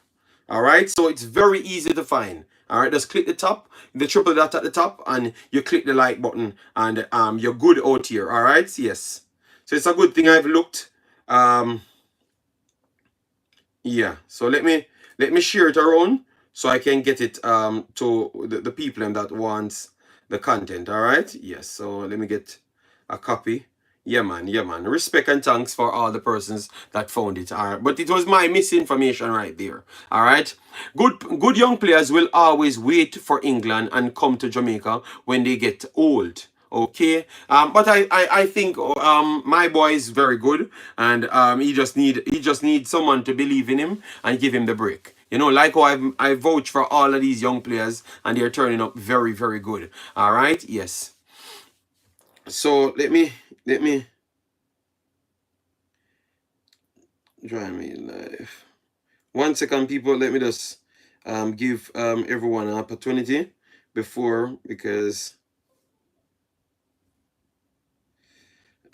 All right, so it's very easy to find. All right, just click the top, the triple dot at the top, and you click the like button, and you're good out here. All right, yes. So it's a good thing I've looked. Yeah. So let me share it around so I can get it to the people that wants the content. All right, yes. So let me get a copy. Yeah, man. Yeah, man. Respect and thanks for all the persons that found it. All right, but it was my misinformation right there. All right. Good young players will always wait for England and come to Jamaica when they get old. Okay, but I think my boy is very good, and he just need someone to believe in him and give him the break. You know, like how I vouch for all of these young players, and they're turning up very, very good. All right, yes. So let me join me live. 1 second, people. Let me just give everyone an opportunity before, because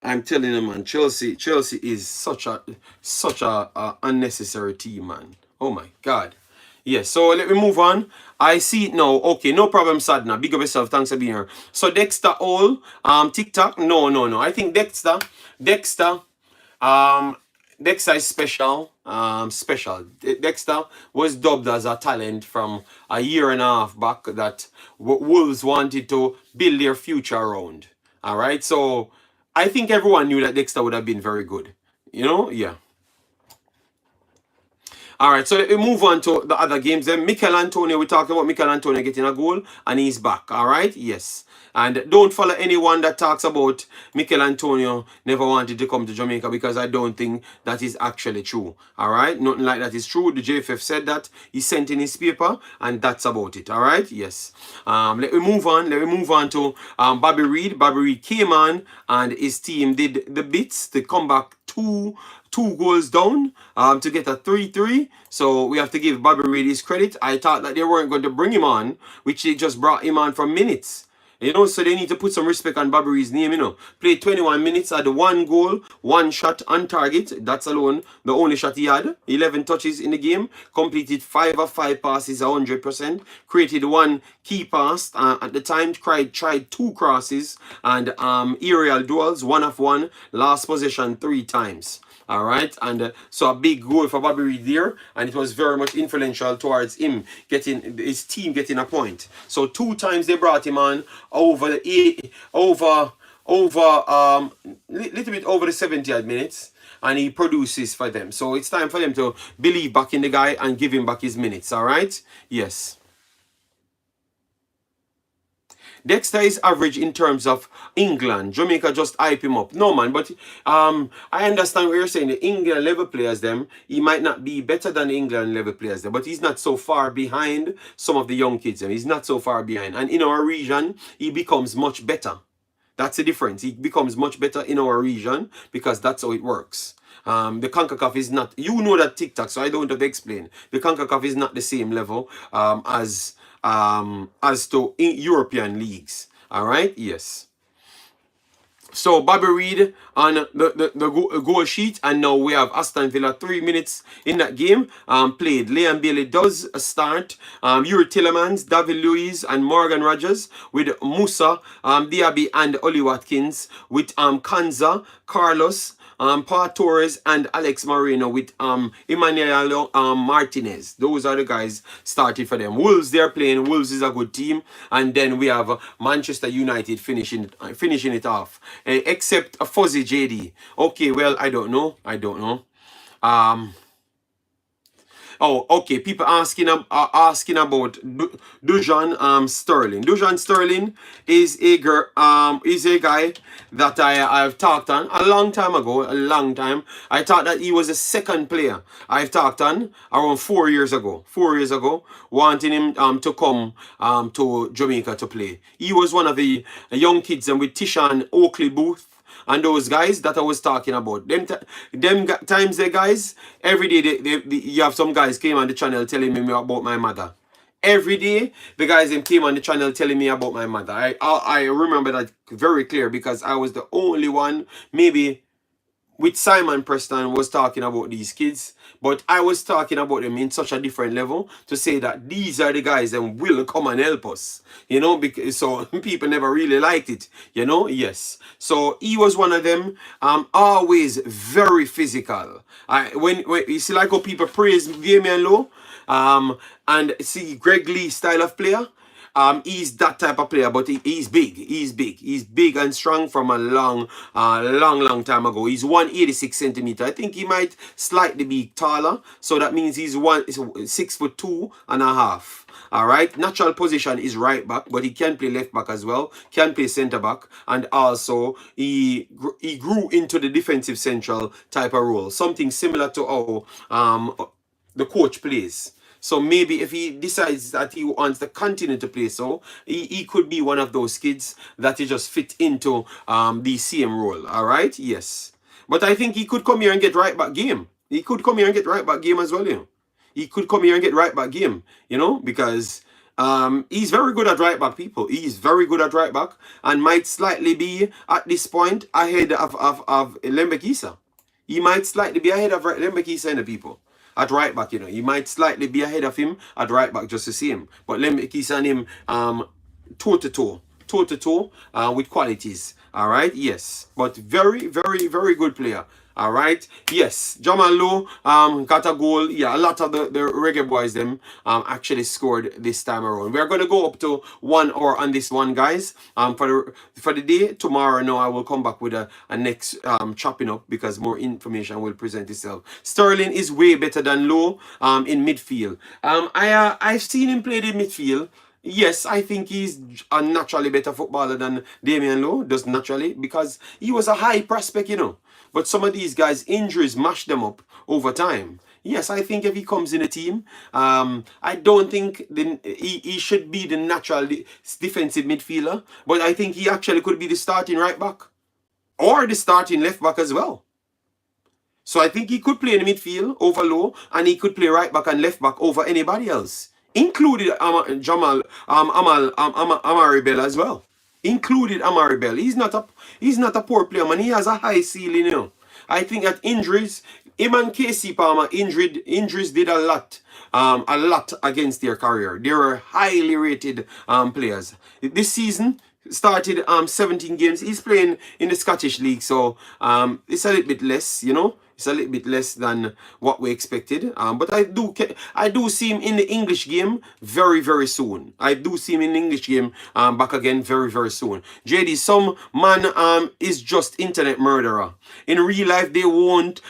I'm telling you, man, Chelsea is such a unnecessary team, man. Oh my God. Yes, so let me move on. I see it now. Okay, no problem, Sadna. Big up yourself. Thanks for being here. So Dexter All, TikTok. No. I think Dexter, Dexter is special. Special. Dexter was dubbed as a talent from a year and a half back that Wolves wanted to build their future around. All right. So I think everyone knew that Dexter would have been very good. You know, yeah. All right, so we move on to the other games. Then Mikel Antonio, we talked about Mikel Antonio getting a goal, and he's back. All right, yes. And don't follow anyone that talks about Mikel Antonio never wanted to come to Jamaica, because I don't think that is actually true. All right, nothing like that is true. The JFF said that. He sent in his paper, and that's about it. All right, yes. Let me move on. Let me move on to Bobby Reid. Bobby Reid came on, and his team did the bits to come back two goals down to get a 3-3. So we have to give Bobby Reid his credit. I thought that they weren't going to bring him on, which they just brought him on for minutes. You know, so they need to put some respect on Bobby Reid's name, you know. Played 21 minutes, had 1 goal, 1 shot on target. That's alone the only shot he had. 11 touches in the game. Completed 5 of 5 passes, 100%. Created 1 key pass. At the time, tried 2 crosses and aerial duels, 1 of 1. Last possession 3 times. All right, and so a big goal for Bobby Reid there, and it was very much influential towards him getting his team getting a point. So 2 times they brought him on over the little bit over the 70 minutes, and he produces for them. So it's time for them to believe back in the guy and give him back his minutes. All right, yes. Dexter is average in terms of England. Jamaica just hype him up. No, man, but I understand what you're saying. The England level players, them, he might not be better than the England level players, them, but he's not so far behind some of the young kids. Them. He's not so far behind. And in our region, he becomes much better. That's the difference. He becomes much better in our region because that's how it works. The Concacaf is not, you know that TikTok, so I don't have to explain. The Concacaf is not the same level as to European leagues. All right, yes. So Bobby Reid on the goal sheet, and now we have Aston Villa 3 minutes in that game. Played. Liam Bailey does start. Yuri Tillemans, David Luiz, and Morgan Rogers with Musa, Diaby, and Oli Watkins with Kanza, Carlos, Paul Torres, and Alex Moreno with Emmanuel Martinez. Those are the guys started for them. Wolves, they're playing. Wolves is a good team. And then we have Manchester United finishing it off. Except a Fuzzy JD. Okay, well, I don't know. Oh, okay. People asking about Dujuan Sterling. Dujuan Sterling is a guy that I've talked on a long time ago. A long time. I thought that he was a second player. I've talked on around 4 years ago. 4 years ago, wanting him to come to Jamaica to play. He was one of the young kids and with Tishan Oakley Booth. And those guys that I was talking about, them times, they guys, every day you have some guys came on the channel telling me about my mother. Every day, the guys them came on the channel telling me about my mother. I remember that very clear because I was the only one, maybe with Simon Preston was talking about these kids, but I was talking about them in such a different level to say that these are the guys that will come and help us, you know, because so people never really liked it, you know, yes. So he was one of them, always very physical. When you see like how people praise Damian Lowe, and see Greg Lee style of player. He's that type of player, but he's big. He's big and strong from a long time ago. He's 186 centimeter. I think he might slightly be taller, so that means he's 6'2.5". All right. Natural position is right back, but he can play left back as well. Can play centre back, and also he grew into the defensive central type of role, something similar to how the coach plays. So maybe if he decides that he wants to continue to play so, he could be one of those kids that he just fit into the same role. All right? Yes. But I think he could come here and get right back game. He could come here and get right back game as well, you know. He could come here and get right back game, you know, because he's very good at right back, people. He's very good at right back and might slightly be, at this point, ahead of Lembekisa. He might slightly be ahead of Lembekisa and the people. At right back, you know, you might slightly be ahead of him at right back just to see him. But Lembekisa and him toe to toe with qualities. All right, yes, but very good player. All right. Yes, Jamal Lowe got a goal. Yeah, a lot of the Reggae Boys them actually scored this time around. We are gonna go up to 1 hour on this one, guys. For the day tomorrow. Now I will come back with a next chopping up because more information will present itself. Sterling is way better than Lowe in midfield. I've seen him play the midfield. Yes, I think he's a naturally better footballer than Damian Lowe, does naturally, because he was a high prospect, you know. But some of these guys, injuries mash them up over time. Yes, I think if he comes in a team, I don't think he should be the natural defensive midfielder, but I think he actually could be the starting right back or the starting left back as well. So I think he could play in the midfield over Lowe, and he could play right back and left back over anybody else, included Amari Bell as well. Included Amari Bell. He's not a poor player, man. He has a high ceiling, you know. I think that injuries, him and Casey Palmer, injuries did a lot against their career. They were highly rated players. This season started 17 games. He's playing in the Scottish League, so it's a little bit less, you know. It's a little bit less than what we expected. But I do see him in the English game very, very soon. I do see him in the English game back again very, very soon. JD, some man is just internet murderer. In real life, they won't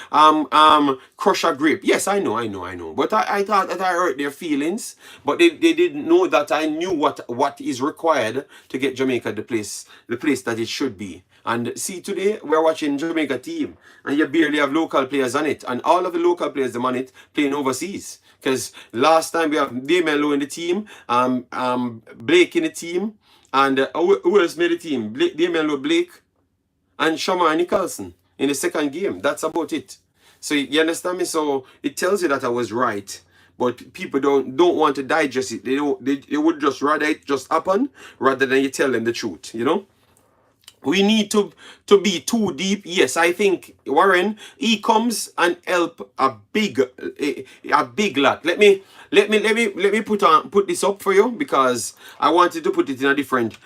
crush a grape. Yes, I know. But I thought that I hurt their feelings. But they didn't know that I knew what is required to get Jamaica the place that it should be. And see, today we're watching Jamaica team, and you barely have local players on it, and all of the local players them on it playing overseas. Because last time we have Damian Lowe in the team, Blake in the team, and who else made the team? Damian Lowe, Blake, and Shamar Nicholson in the second game. That's about it. So you understand me? So it tells you that I was right. But people don't want to digest it. They would just rather it just happen rather than you tell them the truth, you know? We need to be too deep. Yes, I think Warren, he comes and help a big lot. Let me put this up for you because I wanted to put it in a different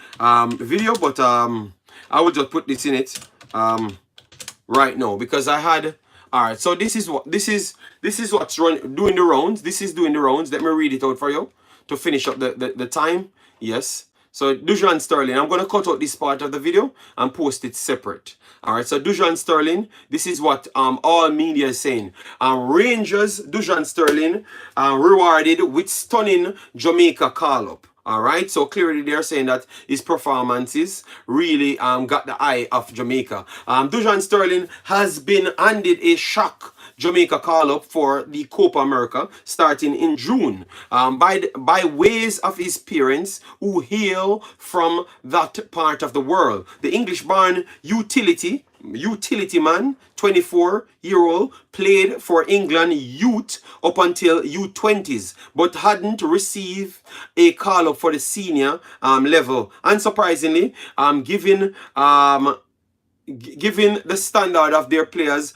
video, but I will just put this in it right now because I had. All right, so this is what's doing the rounds. This is doing the rounds. Let me read it out for you to finish up the time. Yes. So Dujuan Sterling, I'm going to cut out this part of the video and post it separate. All right, so Dujuan Sterling, this is what all media is saying. Rangers, Dujuan Sterling, rewarded with stunning Jamaica call-up. All right, so clearly they're saying that his performances really got the eye of Jamaica. Dujuan Sterling has been handed a shock Jamaica call-up for the Copa America starting in June by ways of his parents who hail from that part of the world. The English-born utility man, 24-year-old, played for England youth up until U20s, but hadn't received a call-up for the senior level. Unsurprisingly, given the standard of their players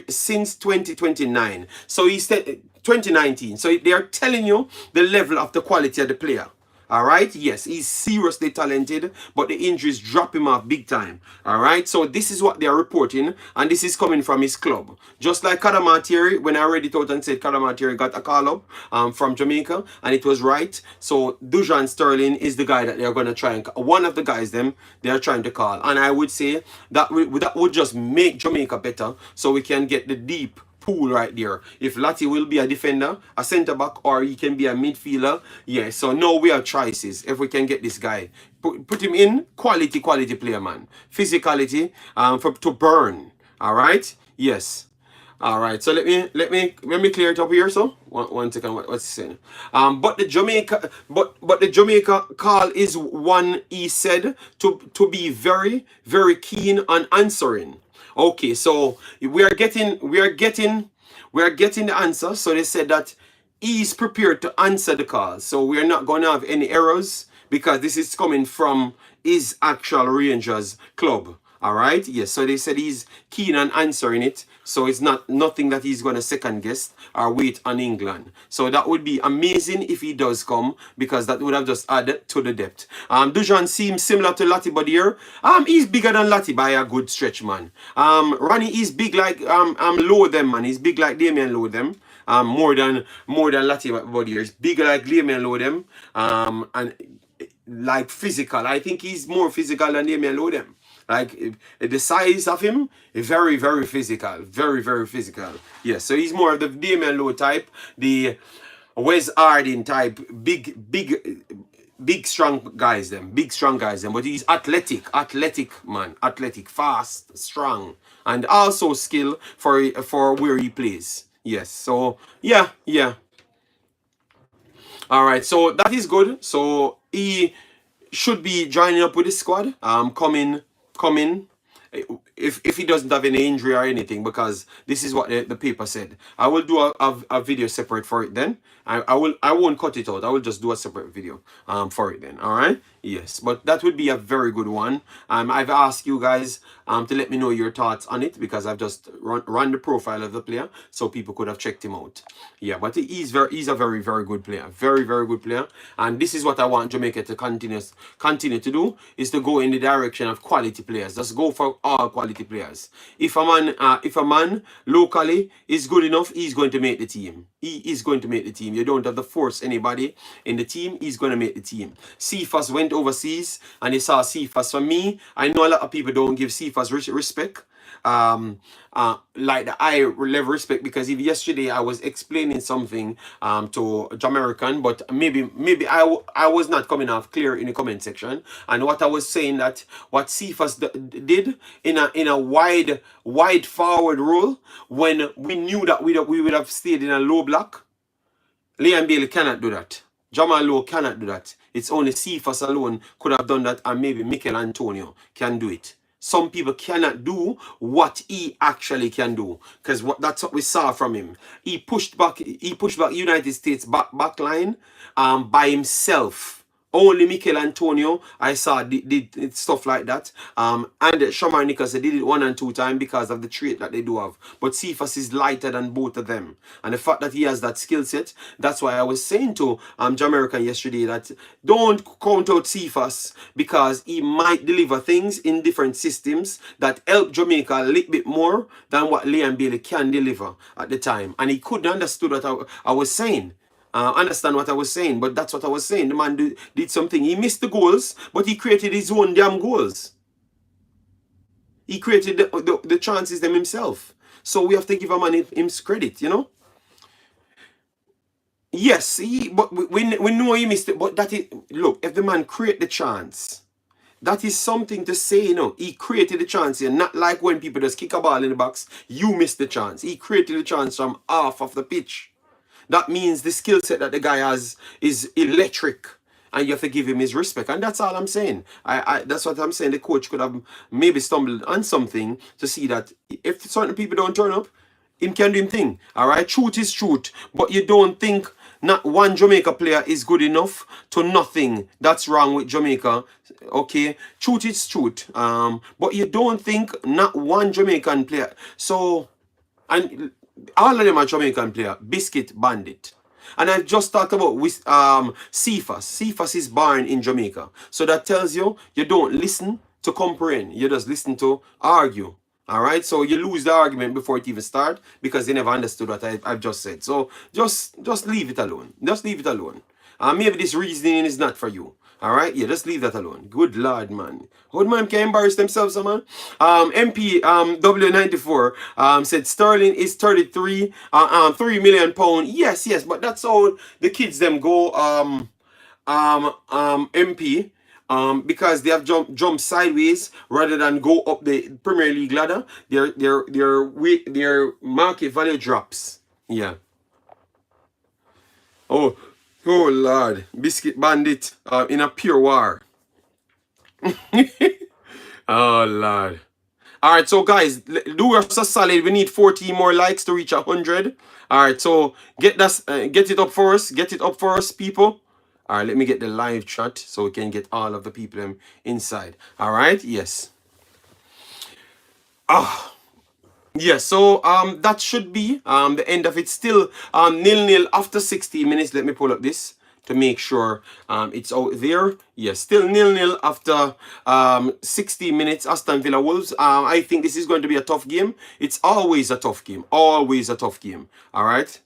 since 2029. So he said 2019. So they are telling you the level of the quality of the player. All right. Yes, he's seriously talented, but the injuries drop him off big time. All right. So this is what they are reporting, and this is coming from his club. Just like Cadamarteri, when I read it out and said Cadamarteri got a call up from Jamaica, and it was right. So Dujuan Sterling is the guy that they're going to try and one of the guys they are trying to call, and I would say that would just make Jamaica better, so we can get the deep pool right there. If Lati will be a defender, a centre back, or he can be a midfielder, yeah. So now we have choices. If we can get this guy, put him in quality player, man. Physicality, to burn. All right. Yes. All right. So let me clear it up here. So one second. What's he saying? But the Jamaica call is one he said to be very, very keen on answering. Okay, so we are getting the answer. So they said that he's prepared to answer the call. So we are not going to have any errors because this is coming from his actual Rangers club. All right. Yes. So they said he's keen on answering it. So it's not nothing that he's gonna second guess or wait on England. So that would be amazing if he does come, because that would have just added to the depth. Dujuan seems similar to Latibeaudiere. He's bigger than Lati by a good stretch, man. Ronnie is big like Lowe them, man. He's big like Damien Lowe them. More than Latibeaudiere. He's bigger like Damien Lowe them. And like physical. I think he's more physical than Damien Lowe them. Like the size of him, very, very physical. Very, very physical. Yeah, so he's more of the Damien Lowe type, the Wes Harding type, big strong guys them. Big strong guys them. But he's athletic man. Athletic, fast, strong. And also skill for where he plays. Yes. So yeah. Alright, so that is good. So he should be joining up with the squad. Coming if he doesn't have any injury or anything, because this is what the paper said. I will do a video separate for it then. I won't cut it out. I will just do a separate video for it then. All right. Yes, but that would be a very good one. I've asked you guys to let me know your thoughts on it, because I've just run the profile of the player so people could have checked him out. Yeah, but he's a very, very good player. Very, very good player. And this is what I want Jamaica to continue to do, is to go in the direction of quality players. Just go for all quality players. If a man locally is good enough, he's going to make the team. He is going to make the team. You don't have to force anybody in the team. He's going to make the team. Cephas went overseas and they saw Cephas. For me, I know a lot of people don't give Cephas respect. Like the high level respect, because if yesterday I was explaining something to Jamaican, but maybe I was not coming off clear in the comment section, and what I was saying, that what Cephas did in a wide forward role, when we knew that we would have stayed in a low block. Liam Bailey cannot do that. Jamal Lowe cannot do that. It's only Cephas alone could have done that, and maybe Mikel Antonio can do it. Some people cannot do what he actually can do, because that's what we saw from him. He pushed back United States back line by himself. Only Mikel Antonio I saw did stuff like that. And Shamar Nichols did it 1 and 2 times because of the trait that they do have. But Cephas is lighter than both of them. And the fact that he has that skill set, that's why I was saying to Jamaica yesterday that don't count out Cephas, because he might deliver things in different systems that help Jamaica a little bit more than what Liam Bailey can deliver at the time. And he couldn't understood what I was saying. Understand what I was saying, but that's what I was saying. The man did something. He missed the goals, but he created his own damn goals. He created the chances them himself. So we have to give a man him credit, you know. Yes, but we know he missed it. But that is, look, if the man create the chance, that is something to say, you know. He created the chance here, not like when people just kick a ball in the box, you miss the chance. He created the chance from half of the pitch. That means the skill set that the guy has is electric, and you have to give him his respect. And that's all I'm saying. That's what I'm saying. The coach could have maybe stumbled on something to see that if certain people don't turn up, him can do him thing. All right, truth is truth, but you don't think not one Jamaica player is good enough to nothing. That's wrong with Jamaica. Okay, truth is truth. But you don't think not one Jamaican player. So, and all of them are Jamaican player. Biscuit Bandit. And I just talked about with Cephas. Cephas is born in Jamaica. So that tells you don't listen to comprehend. You just listen to argue. Alright? So you lose the argument before it even starts, because they never understood what I've just said. So just leave it alone. Just leave it alone. Maybe this reasoning is not for you. Alright, yeah, just leave that alone. Good Lord, man. How man can embarrass themselves, man? MP W94 said Sterling is 33, £3 million. Yes, but that's how the kids them go MP. Because they have jumped sideways rather than go up the Premier League ladder, their market value drops. Yeah. Oh Lord, Biscuit Bandit in a pure war. Oh Lord. Alright, so guys, do us a solid. We need 40 more likes to reach 100. Alright, so get it up for us. Get it up for us, people. Alright, let me get the live chat so we can get all of the people inside. Alright, yes. Ah, yeah, so that should be the end of it. Still 0-0 after 60 minutes. Let me pull up this to make sure it's out there. Yes, still 0-0 after 60 minutes. Aston Villa Wolves. I think this is going to be a tough game. It's always a tough game. Always a tough game. All right.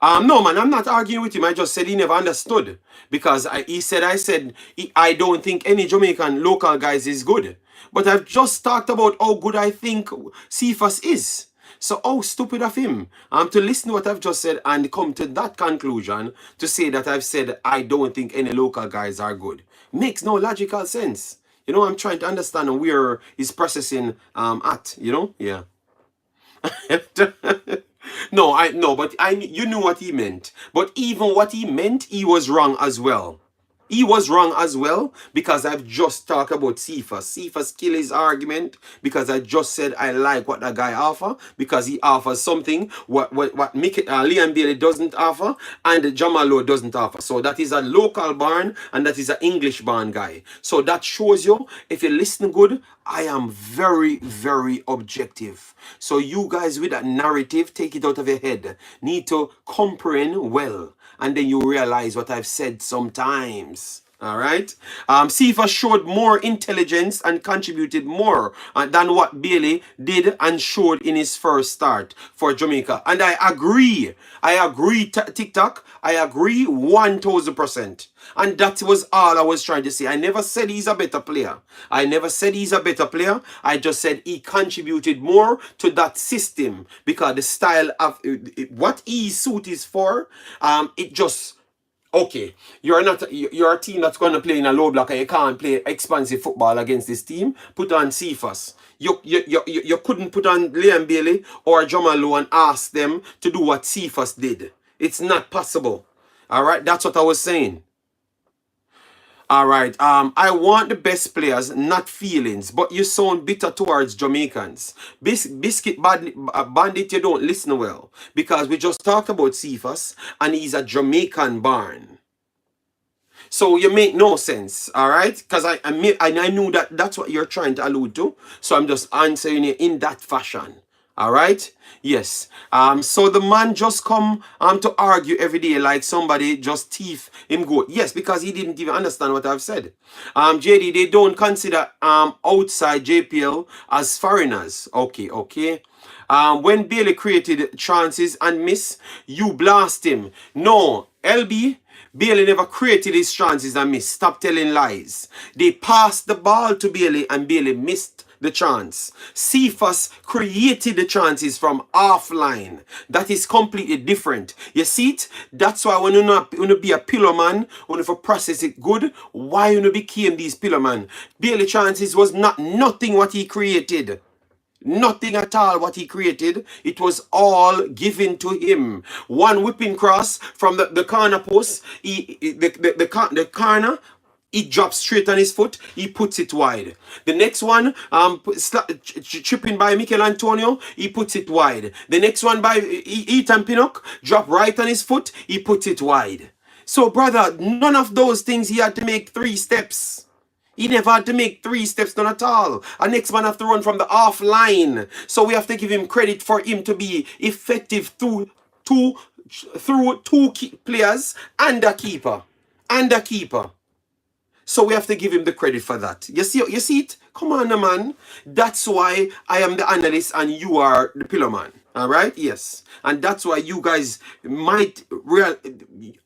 No, man, I'm not arguing with him. I just said he never understood. Because I said, I don't think any Jamaican local guys is good. But I've just talked about how good I think Cephas is. So how stupid of him to listen to what I've just said and come to that conclusion to say that I've said I don't think any local guys are good. Makes no logical sense. You know, I'm trying to understand where he's processing at, you know? Yeah. No, but you knew what he meant. But even what he meant, he was wrong as well. He was wrong as well because I've just talked about Cephas. Cephas killed his argument because I just said I like what that guy offer because he offers something what Liam Bailey doesn't offer and Jamal Lowe doesn't offer. So that is a local barn and that is an English barn guy. So that shows you, if you listen good, I am very, very objective. So you guys with that narrative, take it out of your head. Need to comprehend well. And then you realize what I've said sometimes. All right. Cephas showed more intelligence and contributed more than what Bailey did and showed in his first start for Jamaica. And I agree. TikTok. I agree 1000%. And that was all I was trying to say. I never said he's a better player. I just said he contributed more to that system because the style of what his suit is for, it just... Okay, you're a team that's going to play in a low block and you can't play expansive football against this team. Put on Cephas. You couldn't put on Liam Bailey or Jamal Lowe and ask them to do what Cephas did. It's not possible. All right, that's what I was saying. All right. I want the best players, not feelings. But you sound bitter towards Jamaicans. Biscuit Bandit, you don't listen well. Because we just talked about Cephas, and he's a Jamaican barn. So you make no sense, all right? Because I knew that that's what you're trying to allude to. So I'm just answering you in that fashion. All right? Yes. So the man just come to argue every day like somebody just thief him goat. Yes, because he didn't even understand what I've said. JD, they don't consider outside JPL as foreigners. Okay. When Bailey created chances and miss, you blast him. No, LB, Bailey never created his chances and missed. Stop telling lies. They passed the ball to Bailey and Bailey missed the chance. Cephas created the chances from offline. That is completely different. You see it? That's why when you be a pillar man, when you process it good, why you became these pillar man? Bailey chances was nothing what he created. Nothing at all what he created. It was all given to him. One whipping cross from the corner post. The corner. He drops straight on his foot. He puts it wide. The next one, chipping by Mikel Antonio. He puts it wide. The next one by Ethan Pinnock. Drop right on his foot. He puts it wide. So, brother, none of those things he had to make 3 steps. He never had to make 3 steps, none at all. Our next man have to run from the off line. So we have to give him credit for him to be effective through two players and a keeper. So we have to give him the credit for that. You see it? Come on, man. That's why I am the analyst and you are the pillar man. All right? Yes. And that's why you guys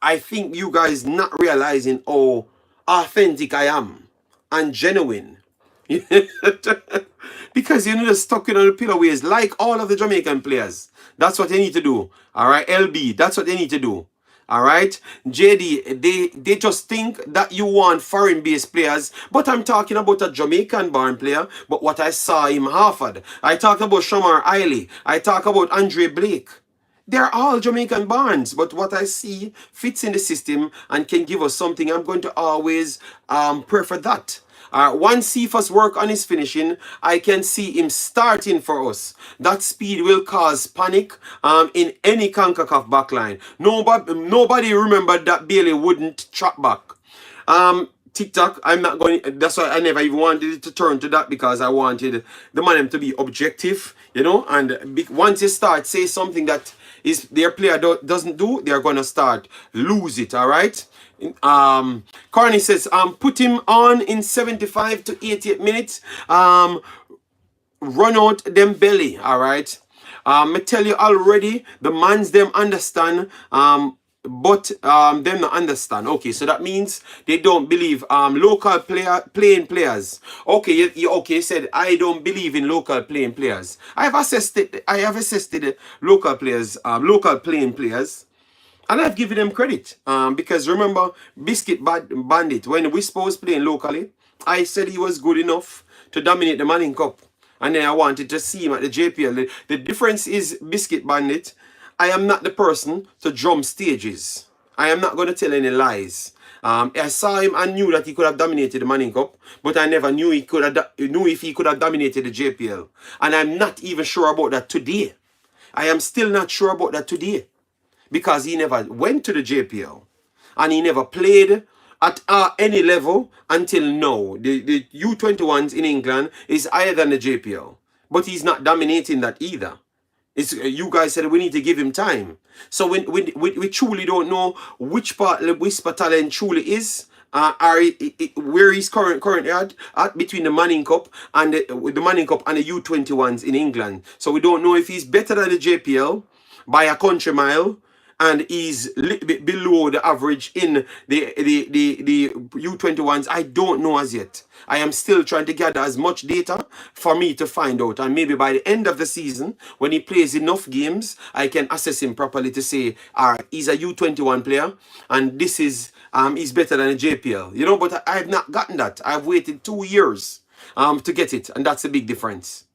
I think you guys not realizing how authentic I am and genuine. Because you're just stuck in on the pillar ways like all of the Jamaican players. That's what they need to do. All right? LB, that's what they need to do. All right, JD, they just think that you want foreign-based players, but I'm talking about a Jamaican-born player. But what I saw him Harvard, I talk about Shamar Iley, I talk about Andre Blake. They're all Jamaican barns, but what I see fits in the system and can give us something. I'm going to always prefer that. Once Cephas work on his finishing, I can see him starting for us. That speed will cause panic in any Concacaf backline. Nobody remembered that Bailey wouldn't track back. TikTok, I'm not going. That's why I never even wanted it to turn to that, because I wanted the man to be objective, you know. And once you start say something that is their player doesn't do, they're gonna start lose it. All right. Carney says, put him on in 75 to 88 minutes. Run out them belly. All right. I tell you already, the mans them understand. But them not understand. Okay, so that means they don't believe local playing players. Okay, you okay said I don't believe in local playing players. I have assessed the local players, local playing players, and I've given them credit. Because remember Biscuit Bandit, when Whisper was playing locally, I said he was good enough to dominate the Manning Cup. And then I wanted to see him at the JPL. The difference is Biscuit Bandit, I am not the person to drum stages. I am not going to tell any lies. I saw him and knew that he could have dominated the Manning Cup, but I never knew knew if he could have dominated the JPL. And I'm not even sure about that today. I am still not sure about that today, because he never went to the JPL and he never played at any level until now. The U21s in England is higher than the JPL, but he's not dominating that either. It's, you guys said we need to give him time. So we truly don't know which part the Whisper talent truly is. Where he's currently at between the Manning Cup and the Manning Cup and the U21s in England. So we don't know if he's better than the JPL by a country mile, and he's a little bit below the average in the U21s. I don't know as yet. I am still trying to gather as much data for me to find out. And maybe by the end of the season, when he plays enough games, I can assess him properly to say, all right, he's a U21 player, and this is he's better than a JPL. You know, but I have not gotten that. I've waited 2 years to get it, and that's a big difference.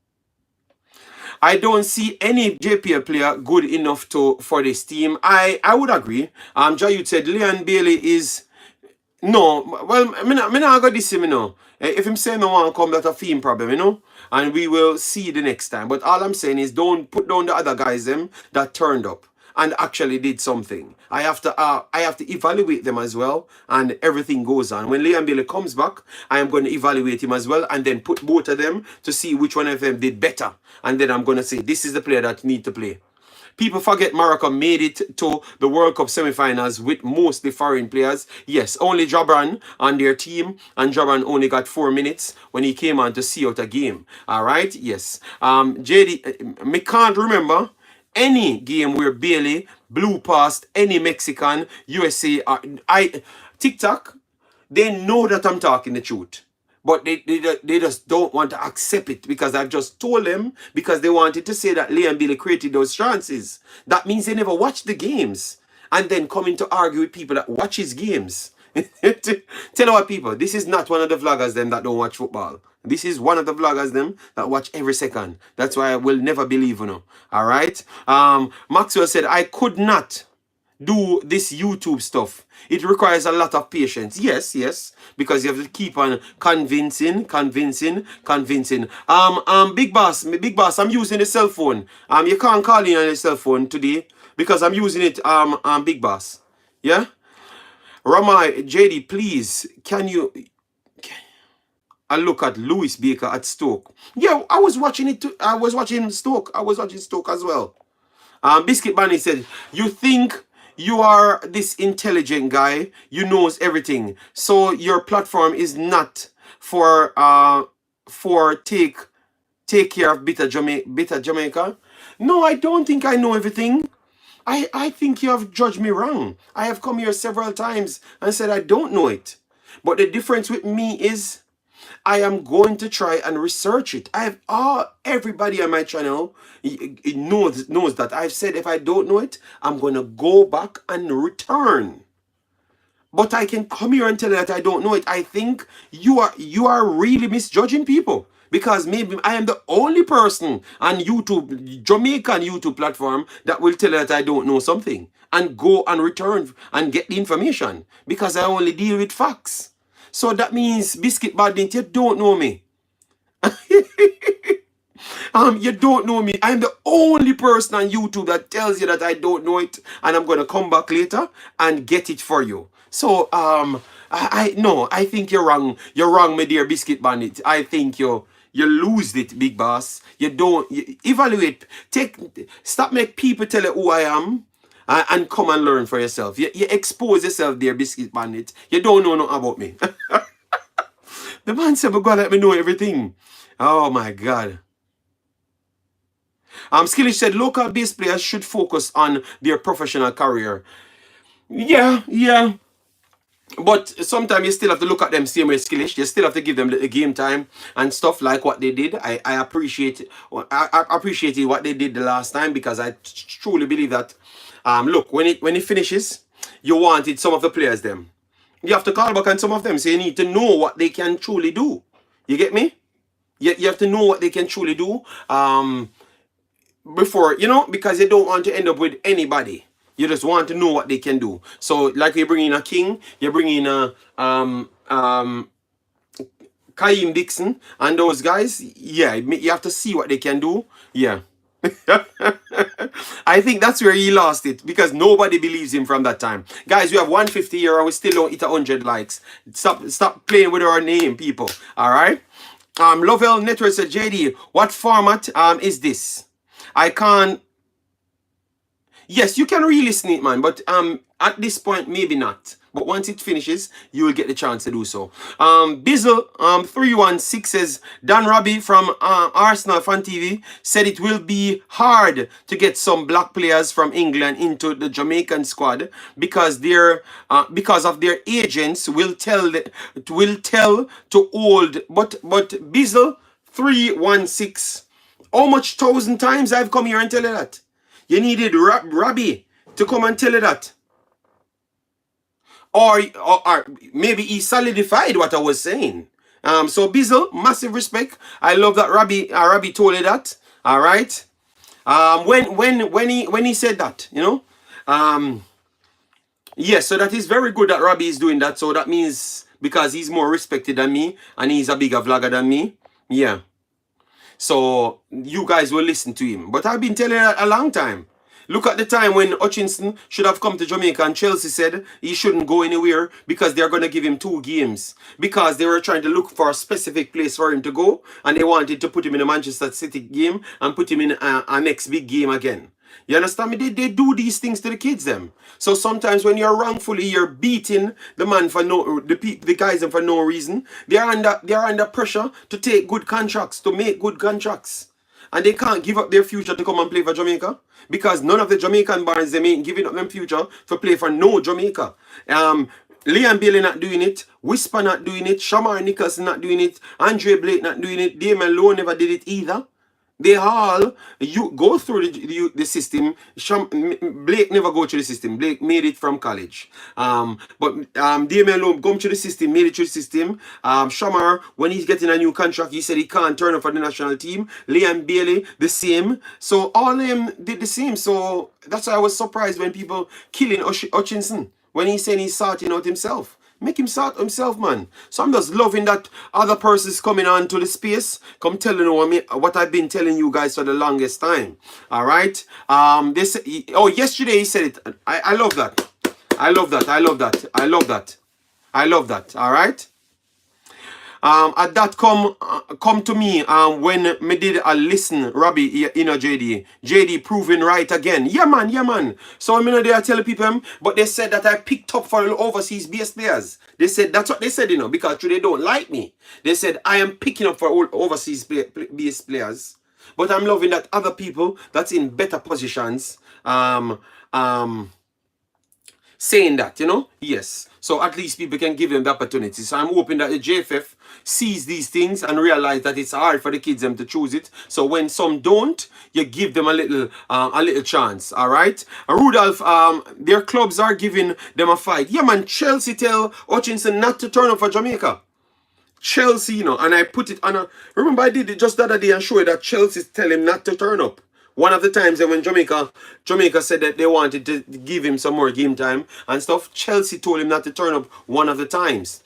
I don't see any JPL player good enough for this team. I would agree. Jayud said Leon Bailey is no. Well, I not got this, you know. If him say no one come, that's a theme problem, you know. And we will see the next time. But all I'm saying is, don't put down the other guys them that turned up and actually did something. I have to evaluate them as well, and everything goes on. When Leon Bailey comes back, I am going to evaluate him as well, and then put both of them to see which one of them did better. And then I'm going to say, this is the player that need to play. People forget Morocco made it to the World Cup semi-finals with mostly foreign players. Yes, only Jabran on their team, and Jabran only got 4 minutes when he came on to see out a game. All right, yes. JD, me can't remember any game where Bailey blew past any Mexican, USA, TikTok. They know that I'm talking the truth, but they just don't want to accept it, because I've just told them, because they wanted to say that Leon Bailey created those chances. That means they never watched the games, and then coming to argue with people that watch his games. Tell our people, this is not one of the vloggers them that don't watch football. This is one of the vloggers them that watch every second. That's why I will never believe, you know. All right. Maxwell said, I could not do this YouTube stuff. It requires a lot of patience. Yes, because you have to keep on convincing. Big boss, I'm using the cell phone. You can't call in on the cell phone today because I'm using it. Big boss. Yeah. Ramai, JD, please, can you? I look at Lewis Baker at Stoke. Yeah, I was watching it too. I was watching Stoke. I was watching Stoke as well. Biscuit Bunny said, you think you are this intelligent guy, you knows everything. So your platform is not for take care of bitter Jamaica. No, I don't think I know everything. I think you have judged me wrong. I have come here several times and said I don't know it. But the difference with me is I am going to try and research it. I have everybody on my channel knows that I've said if I don't know it, I'm going to go back and return. But I can come here and tell you that I don't know it. I think you are really misjudging people, because maybe I am the only person on YouTube, Jamaican YouTube platform, that will tell you that I don't know something and go and return and get the information, because I only deal with facts. So that means, Biscuit Badn't, you don't know me. You don't know me. I'm the only person on YouTube that tells you that I don't know it, and I'm gonna come back later and get it for you. So I no, I think you're wrong. You're wrong, my dear Biscuit Bandit. I think you lose it, big boss. You don't evaluate. Stop make people tell you who I am. And come and learn for yourself. You expose yourself there, Biscuit Bandit. You don't know nothing about me. The man said, but God let me know everything. Oh my God. Skillish said local bass players should focus on their professional career. Yeah. But sometimes you still have to look at them same way Skillish. You still have to give them the game time and stuff like what they did. I appreciate I appreciated what they did the last time because I truly believe that look, when it finishes, you wanted some of the players them. You have to call back on some of them. So you need to know what they can truly do. You get me? You have to know what they can truly do. Before, because you don't want to end up with anybody. You just want to know what they can do. So, like you bring in a King, you bring in a Kaim Dixon, and those guys, yeah, you have to see what they can do. Yeah. I think that's where he lost it because nobody believes him from that time. Guys, we have 150 here and we still don't hit 100 likes. Stop playing with our name, people. All right. Lovell Network said, JD, what format is this? I can't. Yes, you can re-listen it, man, but at this point, maybe not. But once it finishes, you will get the chance to do so. Bizzle 316 says, Dan Robbie from Arsenal Fan TV said it will be hard to get some black players from England into the Jamaican squad because of their agents will tell to hold. But Bizzle 316, how much thousand times I've come here and tell you that? You needed Robbie to come and tell you that. Or maybe he solidified what I was saying. So Bizzle, massive respect. I love that Robbie told you that. All right. When he said that, yes, so that is very good that Robbie is doing that. So that means because he's more respected than me and he's a bigger vlogger than me. Yeah. So you guys will listen to him. But I've been telling you a long time. Look at the time when Hutchinson should have come to Jamaica and Chelsea said he shouldn't go anywhere because they're going to give him 2 games. Because they were trying to look for a specific place for him to go and they wanted to put him in a Manchester City game and put him in a next big game again. You understand me? They do these things to the kids them. So sometimes when you're wrongfully, you're beating the man for the guys for no reason. They're under pressure to take good contracts, to make good contracts. And they can't give up their future to come and play for Jamaica. Because none of the Jamaican barons, they ain't giving up their future to play for no Jamaica. Liam Bailey not doing it. Whisper not doing it. Shamar Nicholson not doing it. Andre Blake not doing it. Damon Lowe never did it either. They all go through the system. Blake never go through the system. Blake made it from college. But Damien Lowe come through the system, made it through the system. Shamar, when he's getting a new contract, he said he can't turn up for the national team. Liam Bailey, the same. So all of them did the same. So that's why I was surprised when people killing Hutchinson when he's saying he's sorting out himself. Make him sort himself, man. So I'm just loving that other person's coming on to the space. Come telling you what I've been telling you guys for the longest time. All right. Yesterday he said it. I love that. I love that. I love that. I love that. I love that. All right. At that come to me when me did a listen, Robbie, JD proving right again. Yeah man. So I'm not there telling people, but they said that I picked up for overseas bass players. They said that's what they said, because they don't like me. They said I am picking up for overseas bass players, but I'm loving that other people that's in better positions saying that, yes. So at least people can give them the opportunity. So I'm hoping that the JFF sees these things and realize that it's hard for the kids them to choose it. So when some don't, you give them a little chance. All right. Rudolph, their clubs are giving them a fight. Yeah, man. Chelsea tell Hutchinson not to turn up for Jamaica. Chelsea, and I put it on remember I did it just the other day and showed that Chelsea tell him not to turn up. One of the times that when Jamaica said that they wanted to give him some more game time and stuff, Chelsea told him not to turn up one of the times.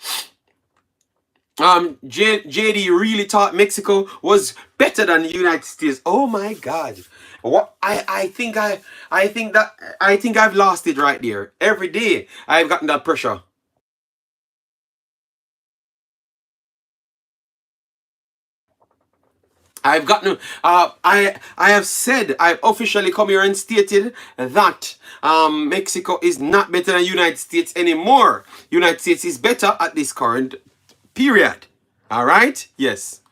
JD really thought Mexico was better than the United States. Oh my God. What I think I've lost it right there. Every day I've gotten that pressure. I've gotten I have said, I've officially come here and stated that Mexico is not better than United States anymore. United States is better at this current period. All right? Yes.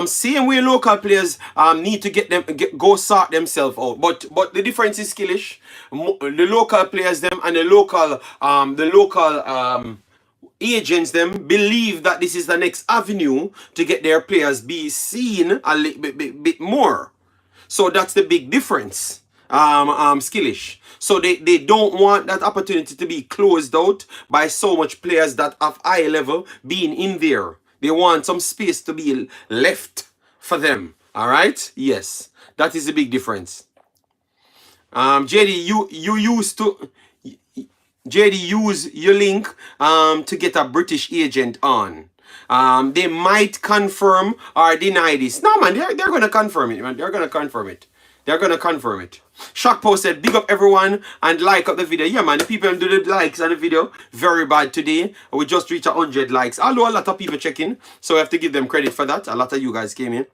Same way local players need to go sort themselves out. But the difference is skillish. The local players them and the local agents them believe that this is the next avenue to get their players be seen a little bit more. So that's the big difference. Skillish. So they don't want that opportunity to be closed out by so much players that have high level being in there. They want some space to be left for them. All right? Yes. That is the big difference. JD, you used to JD, use your link to get a British agent on. They might confirm or deny this. No, man, they're going to confirm it, man. They're going to confirm it. They're going to confirm it. Shock posted, big up everyone and like up the video. Yeah, man, the people who do the likes on the video, very bad today. We just reached 100 likes. Although a lot of people checking, so I have to give them credit for that. A lot of you guys came in.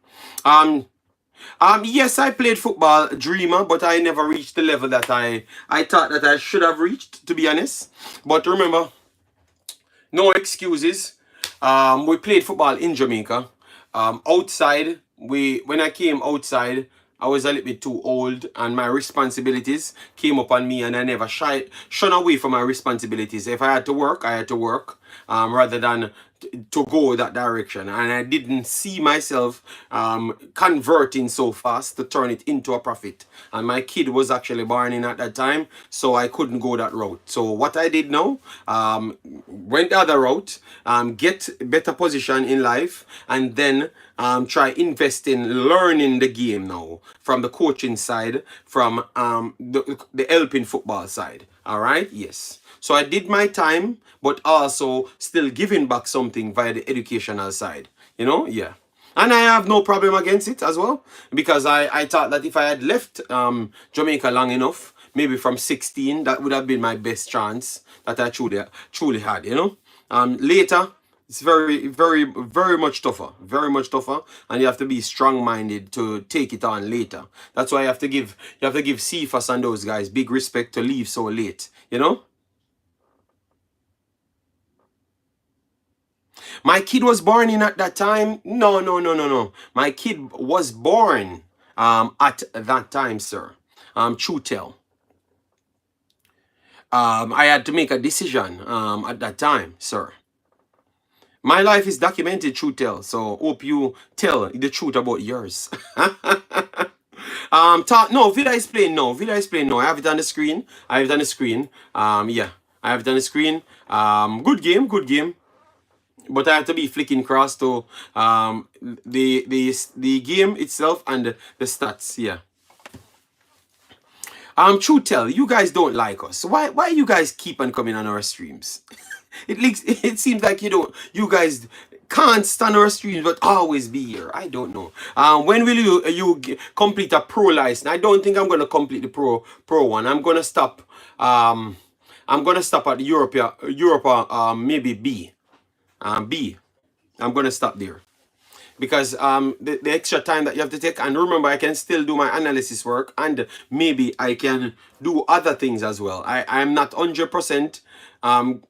Yes, I played football, dreamer, but I never reached the level that I thought that I should have reached, to be honest. But remember, no excuses. We played football in Jamaica. Outside, when I came outside, I was a little bit too old, and my responsibilities came upon me, and I never shun away from my responsibilities. If I had to work, I had to work, rather than to go that direction. And I didn't see myself converting so fast to turn it into a profit. And my kid was actually born in at that time, so I couldn't go that route. So what I did now, went the other route, get better position in life, and then try invest in learning the game now from the coaching side, from the helping football side. All right, yes. So I did my time, but also still giving back something via the educational side. You know, yeah. And I have no problem against it as well, because I thought that if I had left Jamaica long enough, maybe from 16, that would have been my best chance that I truly had, you know. Later, it's very much tougher, very much tougher, and you have to be strong-minded to take it on later. That's why you have to give Cephas and those guys big respect to leave so late, you know. My kid was born in at that time. No. My kid was born at that time, sir. True tell. I had to make a decision at that time, sir. My life is documented, true tell. So hope you tell the truth about yours. No, Villa is playing no. Villa is playing no. I have it on the screen. Yeah. I have it on the screen. Good game, good game. But I have to be flicking across to the game itself and the stats. Yeah. True tell, you guys don't like us. Why you guys keep on coming on our streams? It seems like you guys can't stand our streams but always be here. I don't know. When will you complete a pro license? I don't think I'm gonna complete the pro one. I'm gonna stop. I'm gonna stop at Europa maybe B. B. I'm gonna stop there. Because the extra time that you have to take, and remember, I can still do my analysis work, and maybe I can do other things as well. I'm not 100%. I'm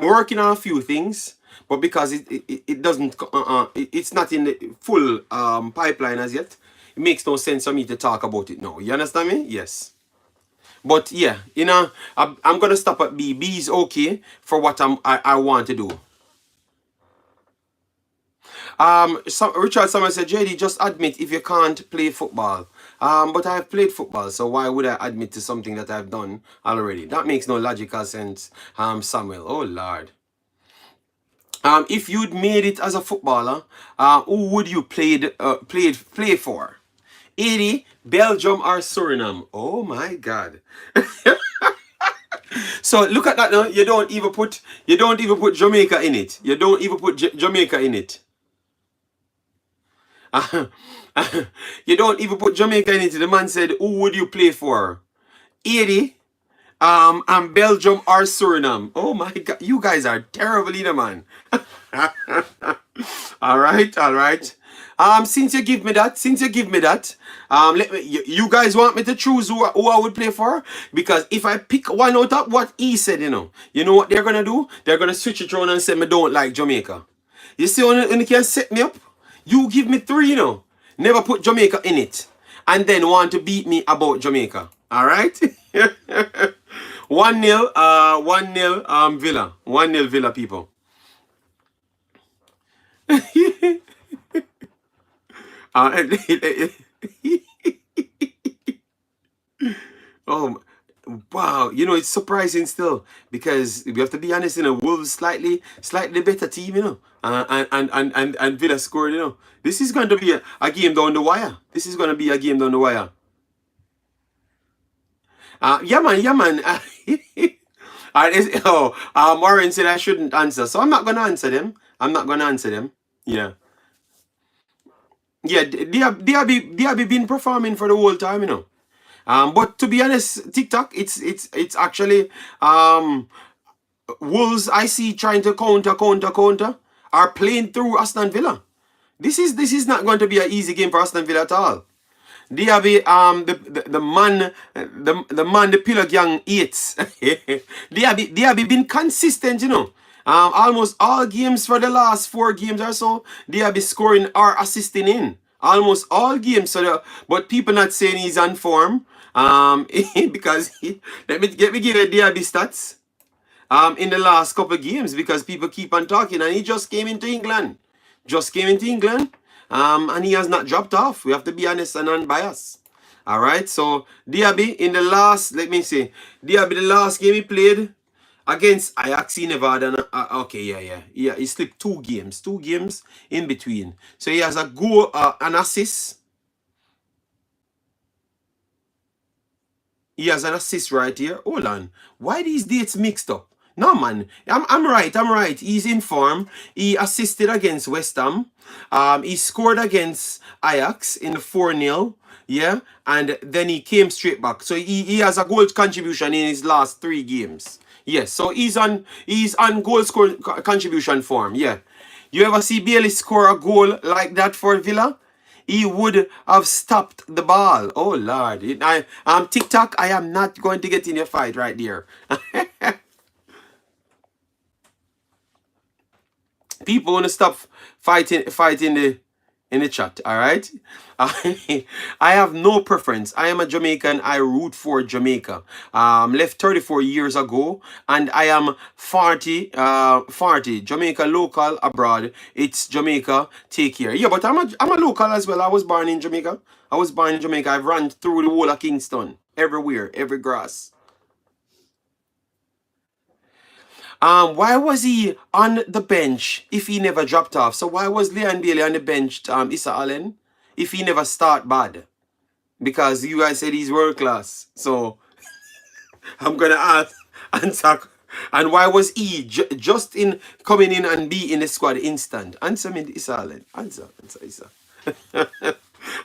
working on a few things, but because it doesn't, it's not in the full pipeline as yet, it makes no sense for me to talk about it now. You understand me? Yes. But yeah, I'm gonna stop at B. B is okay for what I want to do. Richard Summers said, JD, just admit if you can't play football. But I've played football, so why would I admit to something that I've done already? That makes no logical sense, Samuel. Oh, Lord. If you'd made it as a footballer, who would you play for? 80, Belgium or Suriname? Oh, my God. So look at that now. You don't even put Jamaica in it. You don't even put Jamaica in it. You don't even put Jamaica in it. The man said, "Who would you play for? 80, and Belgium or Suriname." Oh my God, you guys are terrible, either man. All right, all right. Since you give me that, let me. You guys want me to choose who I would play for? Because if I pick one out of what he said, you know what they're gonna do? They're gonna switch it around and say me don't like Jamaica. You see, when you can set me up, you give me three, never put Jamaica in it, and then want to beat me about Jamaica. All right. 1-0, 1-0, Villa. 1-0 Villa, people. Uh, oh, wow. It's surprising still because we have to be honest, Wolves slightly better team, and Villa scored, This is going to be a game down the wire. This is going to be a game down the wire. Yeah, man, yeah, man. Warren said I shouldn't answer, so I'm not going to answer them. Yeah. Yeah, they have been performing for the whole time, But to be honest, TikTok, it's actually Wolves I see trying to counter are playing through Aston Villa. This is not going to be an easy game for Aston Villa at all. They have the man the pillar gang eats. they have been consistent, almost all games for the last 4 games or so, they have been scoring or assisting in. Almost all games. But people not saying he's on form. Because let me give you the DRB stats. In the last couple of games, because people keep on talking, and he just came into England. And he has not dropped off. We have to be honest and unbiased. All right. So Diaby in the last, let me see, Diaby the last game he played against Ajax, he never had okay, yeah. He slipped 2 games in between. So he has a goal, an assist. He has an assist right here. Hold on. Why these dates mixed up? No, man. I'm right. He's in form. He assisted against West Ham. He scored against Ajax in the 4-0. Yeah. And then he came straight back. So he has a goal contribution in his last 3 games. Yes. So he's on goal score contribution form. Yeah. You ever see Bailey score a goal like that for Villa? He would have stopped the ball. Oh, Lord. TikTok, I am not going to get in a fight right there. People want to stop fighting in the chat, all right? I have no preference. I am a Jamaican. I root for Jamaica. Left 34 years ago, and I am 40. Jamaica local, abroad. It's Jamaica. Take care. Yeah, but I'm a local as well. I was born in Jamaica. I've run through the whole of Kingston, everywhere, every grass. Why was he on the bench if he never dropped off? So why was Leon Bailey on the bench, Issa Allen, if he never start bad? Because you guys said he's world class. So I'm gonna answer. And why was he just in coming in and be in the squad instant? Answer me, Issa Allen. Answer, Issa.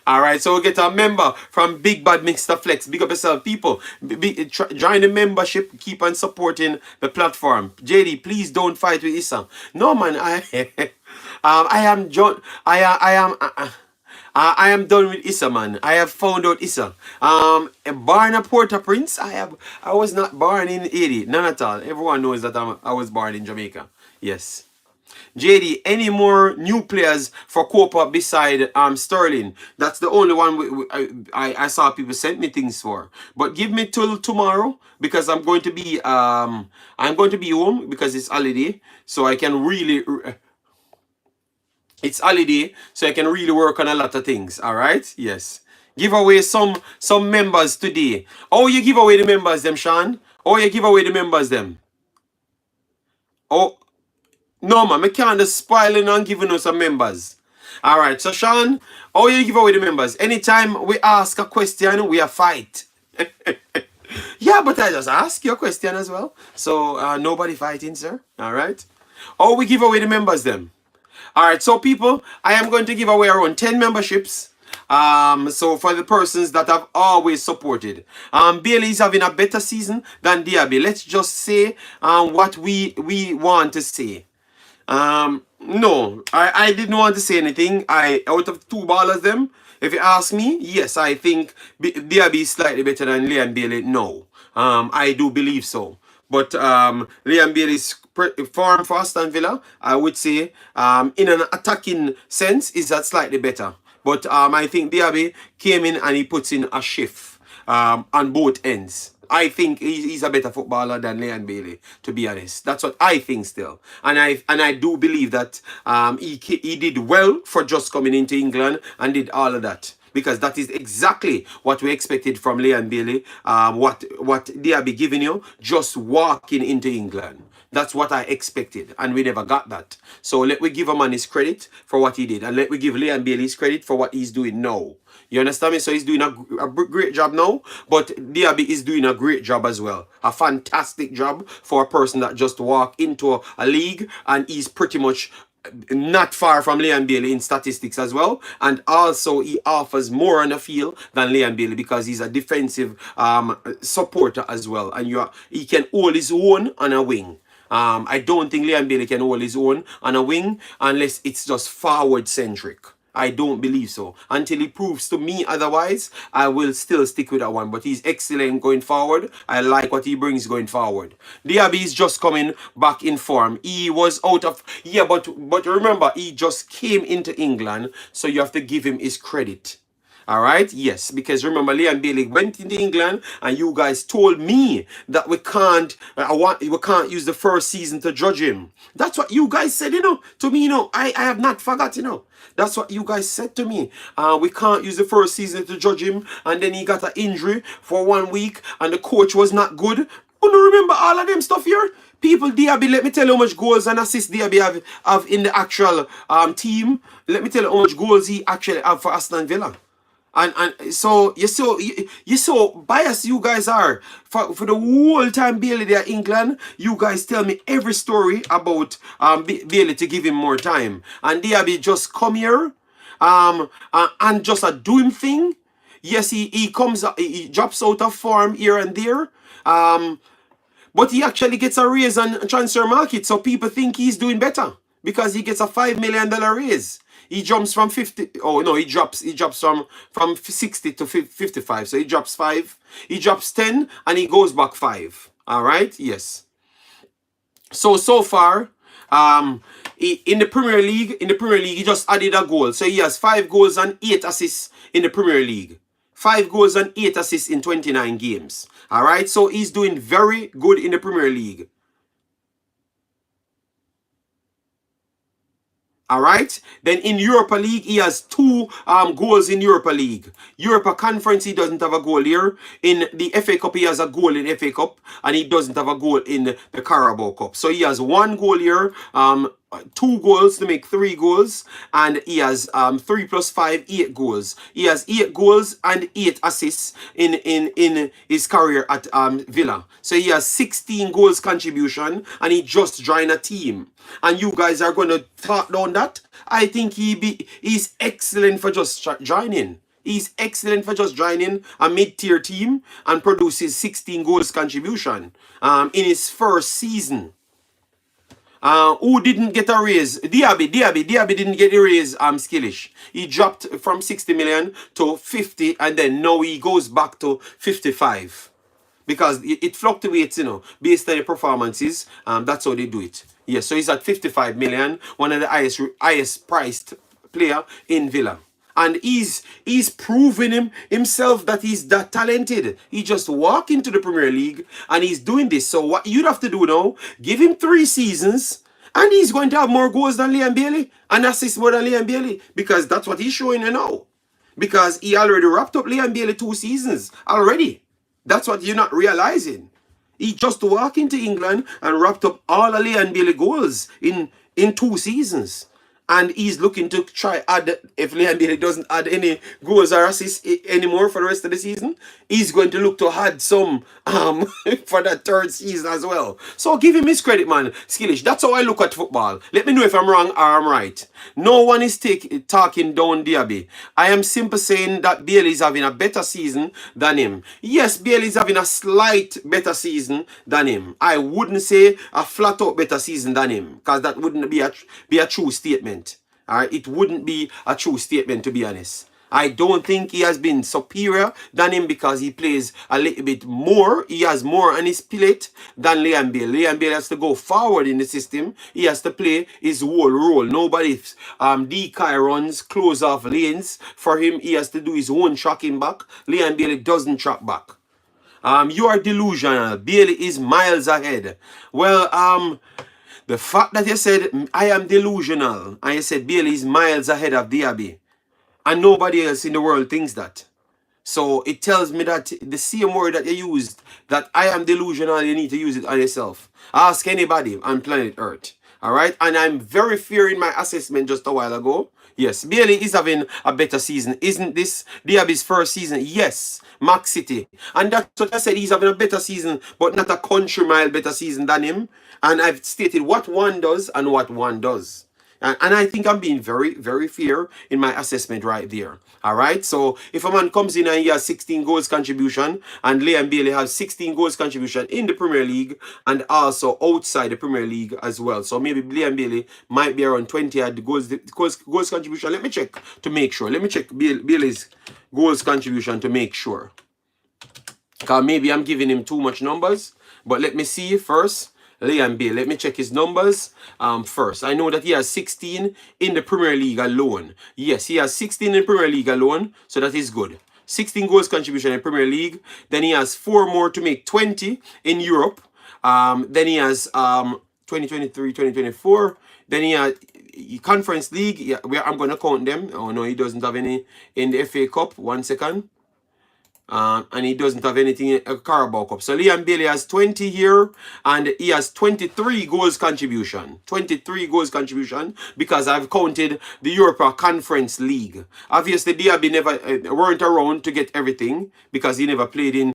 All right, so we'll get a member from Big Bad Mr. Flex. Big up yourself, people. Join the membership. Keep on supporting the platform. JD, please don't fight with Issa. No, man. I am John. I am done with Issa, man. I have found out Issa. Born a Port-au-Prince. I was not born in 80. None at all. Everyone knows that I was born in Jamaica. Yes. JD, any more new players for Copa beside Sterling? That's the only one I saw people sent me things for. But give me till tomorrow, because I'm going to be home because it's holiday, so I can really work on a lot of things. All right? Yes. Give away some members today. Oh, you give away the members them, Sean? Oh, you give away the members them? Oh. No, man, I can't just spoiling and giving us some members. All right, so Sean, how you give away the members? Anytime we ask a question, we a fight. Yeah, Yeah, but I just ask your question as well. So nobody fighting, sir. All right. Oh, we give away the members then. All right, so people, I am going to give away around 10 memberships. So for the persons that have always supported, Bailey is having a better season than Diaby. Let's just say what we want to say. No, I didn't want to say anything. Out of two ballers them, if you ask me, yes, I think Diaby is slightly better than Liam Bailey. No, I do believe so. But Liam Bailey's form for Aston Villa, I would say, in an attacking sense, is that slightly better. But I think Diaby came in and he puts in a shift on both ends. I think he's a better footballer than Liam Bailey, to be honest. That's what I think still. And I do believe that he did well for just coming into England and did all of that. Because that is exactly what we expected from Liam Bailey. What Diaby giving you, just walking into England. That's what I expected, and we never got that. So let we give a man his credit for what he did, and let we give Liam Bailey his credit for what he's doing now. You understand me? So he's doing a great job now, but Diaby is doing a great job as well. A fantastic job for a person that just walked into a league, and he's pretty much not far from Liam Bailey in statistics as well, and also he offers more on the field than Liam Bailey because he's a defensive supporter as well, and he can hold his own on a wing. I don't think Liam Bailey can hold his own on a wing unless it's just forward centric. I don't believe so. Until he proves to me otherwise, I will still stick with that one. But he's excellent going forward. I like what he brings going forward. Diaby is just coming back in form. He was out of... Yeah, but remember, he just came into England, so you have to give him his credit. All right, yes, because remember, Liam Bailey went into England, and you guys told me that we can't use the first season to judge him. That's what you guys said, to me, I have not forgot, That's what you guys said to me. We can't use the first season to judge him, and then he got an injury for 1 week, and the coach was not good. You don't remember all of them stuff here? People, Diaby, let me tell you how much goals and assists Diaby have in the actual team. Let me tell you how much goals he actually have for Aston Villa. And so you so biased you guys are. For the whole time Bailey there in England, you guys tell me every story about Bailey to give him more time. And Diaby just come here and just do him thing. Yes, he drops out of form here and there. But he actually gets a raise on transfer market, so people think he's doing better because he gets a $5 million raise. He jumps from 50. Oh no, he drops from 60 to 55. So he drops 5. He drops 10 and he goes back 5. All right. Yes. So far, in the Premier League, he just added a goal. So he has 5 goals and 8 assists in the Premier League. 5 goals and 8 assists in 29 games. All right. So he's doing very good in the Premier League. All right. Then in Europa League, he has 2 goals in Europa League. Europa Conference, he doesn't have a goal here. In the FA Cup, he has a goal in FA Cup, and he doesn't have a goal in the Carabao Cup. So he has 1 goal here, 2 goals to make 3 goals, and he has 3 plus 5, 8 goals. He has 8 goals and 8 assists in his career at Villa. So he has 16 goals contribution, and he just joined a team. And you guys are going to talk down that? I think he's excellent for just joining. He's excellent for just joining a mid-tier team and produces 16 goals contribution in his first season. Who didn't get a raise? Diaby didn't get a raise, Skillish. He dropped from 60 million to 50, and then now he goes back to 55. Because it fluctuates, based on the performances. That's how they do it. Yes, so he's at 55 million, one of the highest priced player in Villa. And he's proving himself that he's that talented. He just walked into the Premier League and he's doing this. So what you'd have to do now, give him 3 seasons and he's going to have more goals than Liam Bailey and assists more than Liam Bailey. Because that's what he's showing you now. Because he already wrapped up Liam Bailey 2 seasons already. That's what you're not realizing. He just walked into England and wrapped up all of Liam Bailey goals in 2 seasons. and he's looking to try add, if Latibeaudiere doesn't add any goals or assists anymore for the rest of the season, he's going to look to add some for that third season as well. So give him his credit, man. Skillish, that's how I look at football. Let me know if I'm wrong or I'm right. No one is talking down Diaby. I am simply saying that Bailey is having a better season than him. Yes, Bailey is having a slight better season than him. I wouldn't say a flat out better season than him, because that wouldn't be a true statement. Alright, it wouldn't be a true statement, to be honest. I don't think he has been superior than him because he plays a little bit more. He has more on his plate than Latibeaudiere. Latibeaudiere has to go forward in the system. He has to play his whole role. Nobody decoy runs, close off lanes for him. He has to do his own tracking back. Latibeaudiere doesn't track back. You are delusional. Bailey is miles ahead. Well, the fact that you said I am delusional and you said Bailey is miles ahead of Diaby, and nobody else in the world thinks that. So it tells me that the same word that you used, that I am delusional, you need to use it on yourself. Ask anybody on planet Earth. Alright? And I'm very fair in my assessment just a while ago. Yes, Bailey is having a better season. Isn't this Diaby's first season? Yes. Max City. And that's what I said. He's having a better season, but not a country mile better season than him. And I've stated what one does and what one does. And I think I'm being very, very fair in my assessment right there. All right. So if a man comes in and he has 16 goals contribution, and Latibeaudiere has 16 goals contribution in the Premier League and also outside the Premier League as well. So maybe Latibeaudiere might be around 20 at the goals contribution. Let me check to make sure. Let me check Bailey's goals contribution to make sure. Because maybe I'm giving him too much numbers. But let me see first. Latibeaudiere, let me check his numbers first. I know that he has 16 in the Premier League alone. Yes, he has 16 in the Premier League alone, so that is good. 16 goals contribution in Premier League. Then he has 4 more to make 20 in Europe. Then he has 2023, 2024. Then he has Conference League. Yeah, I'm going to count them. Oh no, he doesn't have any in the FA Cup. 1 second. And he doesn't have anything in a Carabao Cup. So Latibeaudiere has 20 here, and he has 23 goals contribution. 23 goals contribution, because I've counted the Europa Conference League. Obviously, Diaby never weren't around to get everything, because he never played he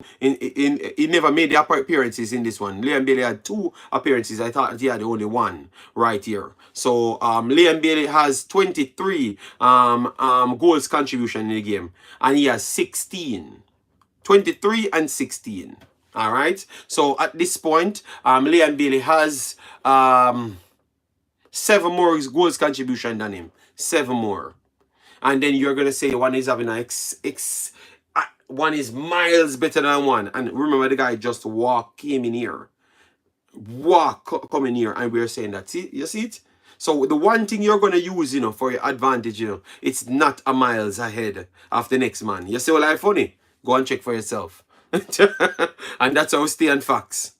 never made the appearances in this one. Latibeaudiere had 2 appearances. I thought he had only 1 right here. So Latibeaudiere has 23 goals contribution in the game, and he has 16. 23 and 16. All right. So at this point, Latibeaudiere has 7 more goals contribution than him. 7 more. And then you're gonna say one is having one is miles better than one. And remember, the guy just came in here. Come in here, and we're saying that. See, you see it? So the one thing you're gonna use, for your advantage, it's not a miles ahead of the next man. You see what I funny? Go and check for yourself. And that's how we stay on facts.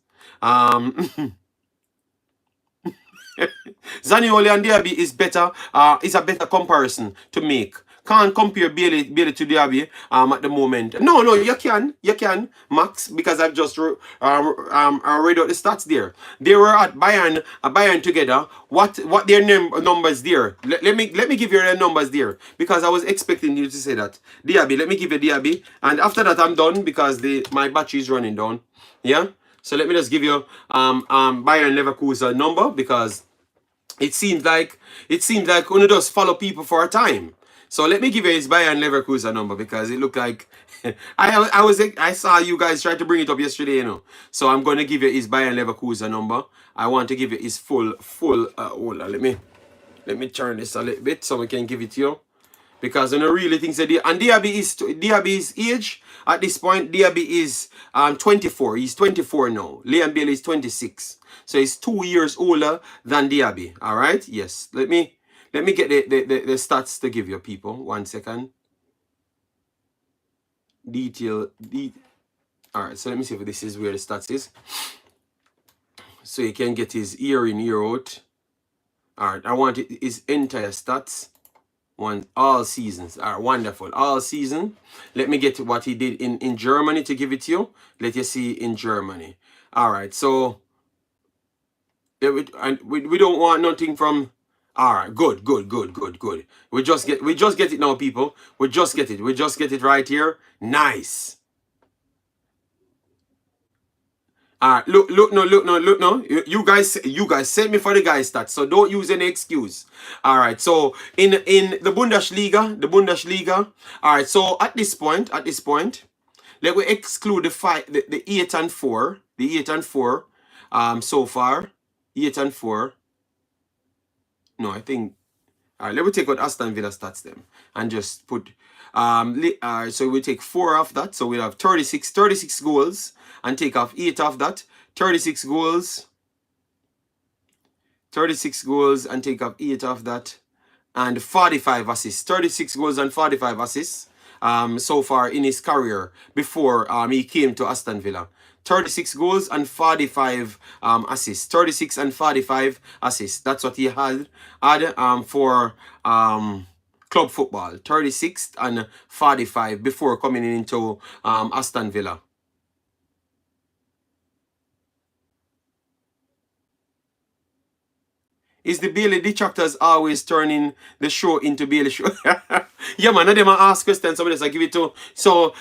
Zaniolo and Diaby is better, is a better comparison to make. Can't compare Bailey to Diaby at the moment. No, you can, Max, because I've just read out the stats there. They were at Bayern together. What their numbers there? Let me give you their numbers there, because I was expecting you to say that. Diaby, let me give you Diaby, and after that I'm done, because my battery is running down. Yeah. So let me just give you Bayern Leverkusen number, because it seems like Uno does follow people for a time. So let me give you his Bayern Leverkusen number, because it looked like I saw you guys try to bring it up yesterday, So I'm going to give you his Bayern Leverkusen number. I want to give you his full hold on, let me turn this a little bit so we can give it to you. Because I really think that Diaby's age at this point, Diaby is 24. He's 24 now. Latibeaudiere is 26. So he's 2 years older than Diaby. Alright? Yes. Let me get the stats to give you, people. 1 second. Alright, so let me see if this is where the stats is. So you can get his year in, year out. Alright, I want his entire stats. All seasons are wonderful. All season. Let me get what he did in Germany to give it to you. Let you see in Germany. Alright, so we don't want nothing from All right, good, good, good, good, good. We just get it now, people. We just get it. We just get it right here. Nice. All right, look, no. You guys sent me for the guy stats, so don't use any excuse. All right, so in the Bundesliga. All right, so at this point, let we exclude the 8 and 4, the 8 and 4, so far, 8 and 4. No, I think. All right, let me take out Aston Villa stats them and just put. So we take 4 off that, so we'll have 36 goals, and take off 8 off that, 36 goals, 36 goals, and take off 8 off that, and 45 assists, 36 goals and 45 assists. So far in his career before he came to Aston Villa. 36 goals and 45 assists. 36 and 45 assists. That's what he had for club football. 36 and 45 before coming into Aston Villa. Is the Bailey detractors always turning the show into Bailey show? Yeah, man. Them ask questions. Somebody else I give it to. So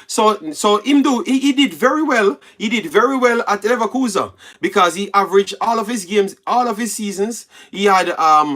him do. He did very well. He did very well at Leverkusen because he averaged all of his games, all of his seasons. He had 4+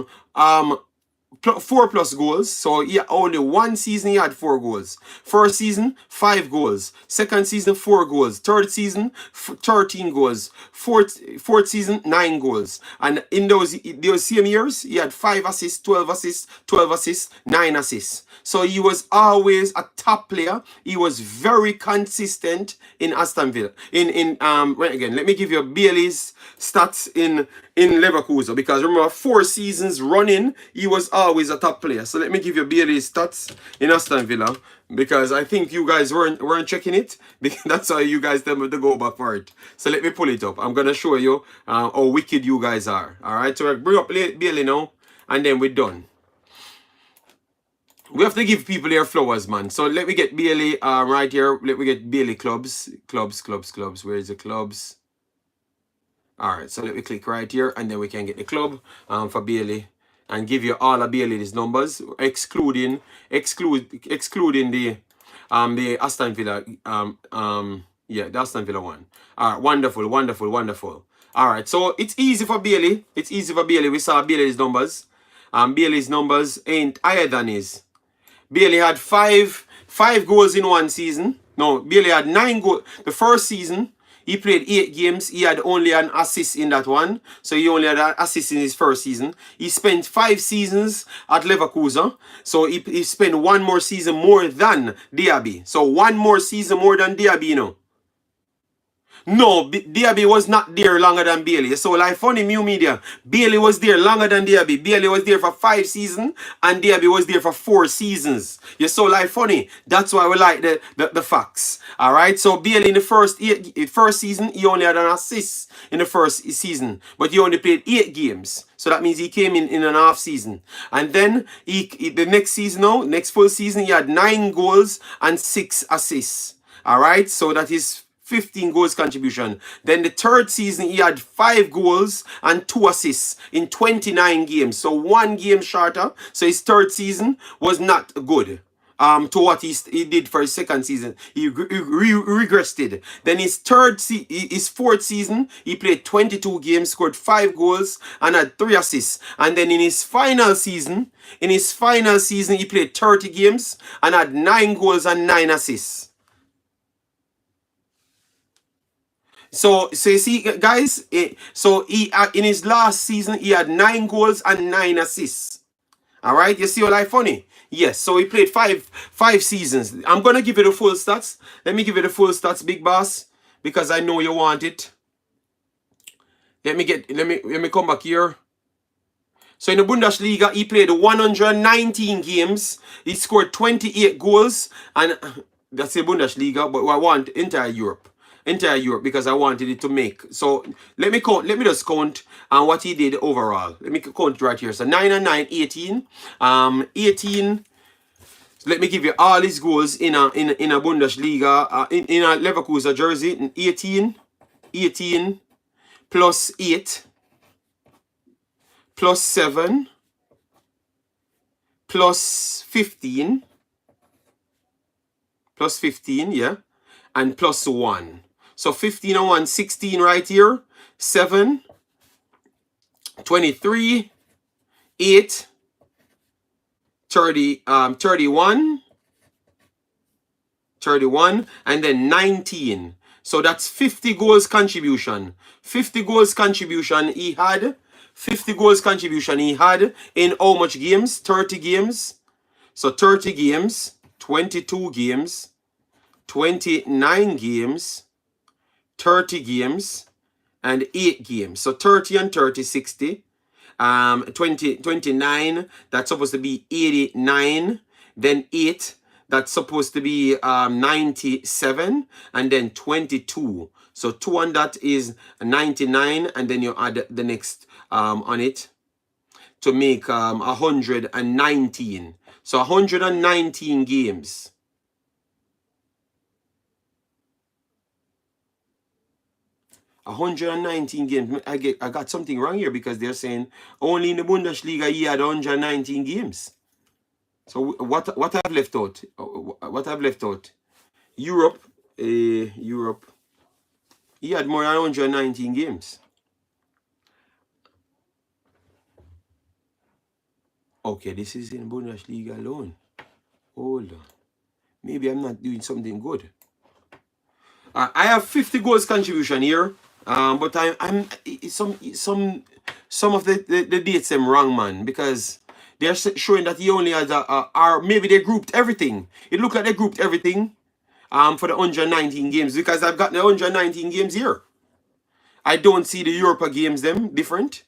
goals. So he only one season he had 4 goals. First season 5 goals. Second season 4 goals. Third season 13 goals. Fourth season 9 goals. And in those same years he had 5 assists, 12 assists, 12 assists, 9 assists. So he was always a top player. He was very consistent in Aston Villa. Again, let me give you Bailey's stats in Leverkusen, because remember 4 seasons running he was always a top player. So let me give you Bailey's stats in Aston Villa, because I think you guys weren't checking it, because that's why you guys tell me to go back for it. So let me pull it up. I'm gonna show you how wicked you guys are. All right, so I bring up Bailey now, and then we're done. We have to give people their flowers, man. So let me get Bailey right here. Let me get Bailey clubs. Where is the clubs? All right, so let me click right here, and then we can get the club for Bailey and give you all of Bailey's numbers, excluding the Aston Villa the Aston Villa one. All right, wonderful. All right, so it's easy for Bailey. We saw Bailey's numbers. Bailey's numbers ain't higher than his. Bailey had 5 goals in one season. No, Bailey had 9 goals. The first season, he played 8 games. He had only an assist in that one. So he only had an assist in his first season. He spent 5 seasons at Leverkusen. So he spent 1 more season more than Diaby. So 1 more season more than Diaby, you know. No, Diaby was not there longer than Bailey. So like funny new media, Bailey was there longer than Diaby. Bailey was there for 5 seasons and Diaby was there for 4 seasons. You so like funny. That's why we like the facts. Alright, so Bailey in the first season, he only had an assist in the first season. But he only played 8 games. So that means he came in an half season. And then the next season now, next full season, he had 9 goals and 6 assists. Alright, so that is 15 goals contribution. Then the third season he had 5 goals and 2 assists in 29 games. So 1 game shorter. So his third season was not good. To what he did for his second season. He regressed. Then his fourth season, he played 22 games, scored 5 goals and had 3 assists. And then in his final season, he played 30 games and had 9 goals and 9 assists. So you see, guys, so he in his last season, he had 9 goals and 9 assists. All right, you see what I funny? Yes, so he played five seasons. I'm going to give you the full stats. Let me give you the full stats, big boss, because I know you want it. Let me come back here. So in the Bundesliga, he played 119 games. He scored 28 goals, and that's the Bundesliga, but I want entire Europe, because I wanted it to make. So let me just count what he did overall. Let me count right here. So 9 and 9, 18. 18. So let me give you all his goals in a Bundesliga, in a Leverkusen jersey. 18 plus 8 plus 7 plus 15, yeah, and plus 1. So 15 and 1, 16 right here. 7, 23, 8, 30, 31, and then 19. So that's 50 goals contribution. 50 goals contribution he had. 50 goals contribution he had in how much games? 30 games. So 30 games, 22 games, 29 games, 30 games, and 8 games. So 30 and 30, 60. 29, that's supposed to be 89. Then 8, that's supposed to be 97. And then 22. So 2 on that is 99. And then you add the next on it to make 119. So 119 games. A 119 games. I got something wrong here because they're saying only in the Bundesliga he had 119 games. So what I've left out? What I've left out? Europe. Europe. He had more than 119 games. Okay, this is in Bundesliga alone. Hold on. Maybe I'm not doing something good. I have 50 goals contribution here. But I'm some of the dates them wrong, man, because they're showing that he only has or maybe they grouped everything. It looked like they grouped everything for the 119 games, because I've got the 119 games here. I don't see the Europa games them different.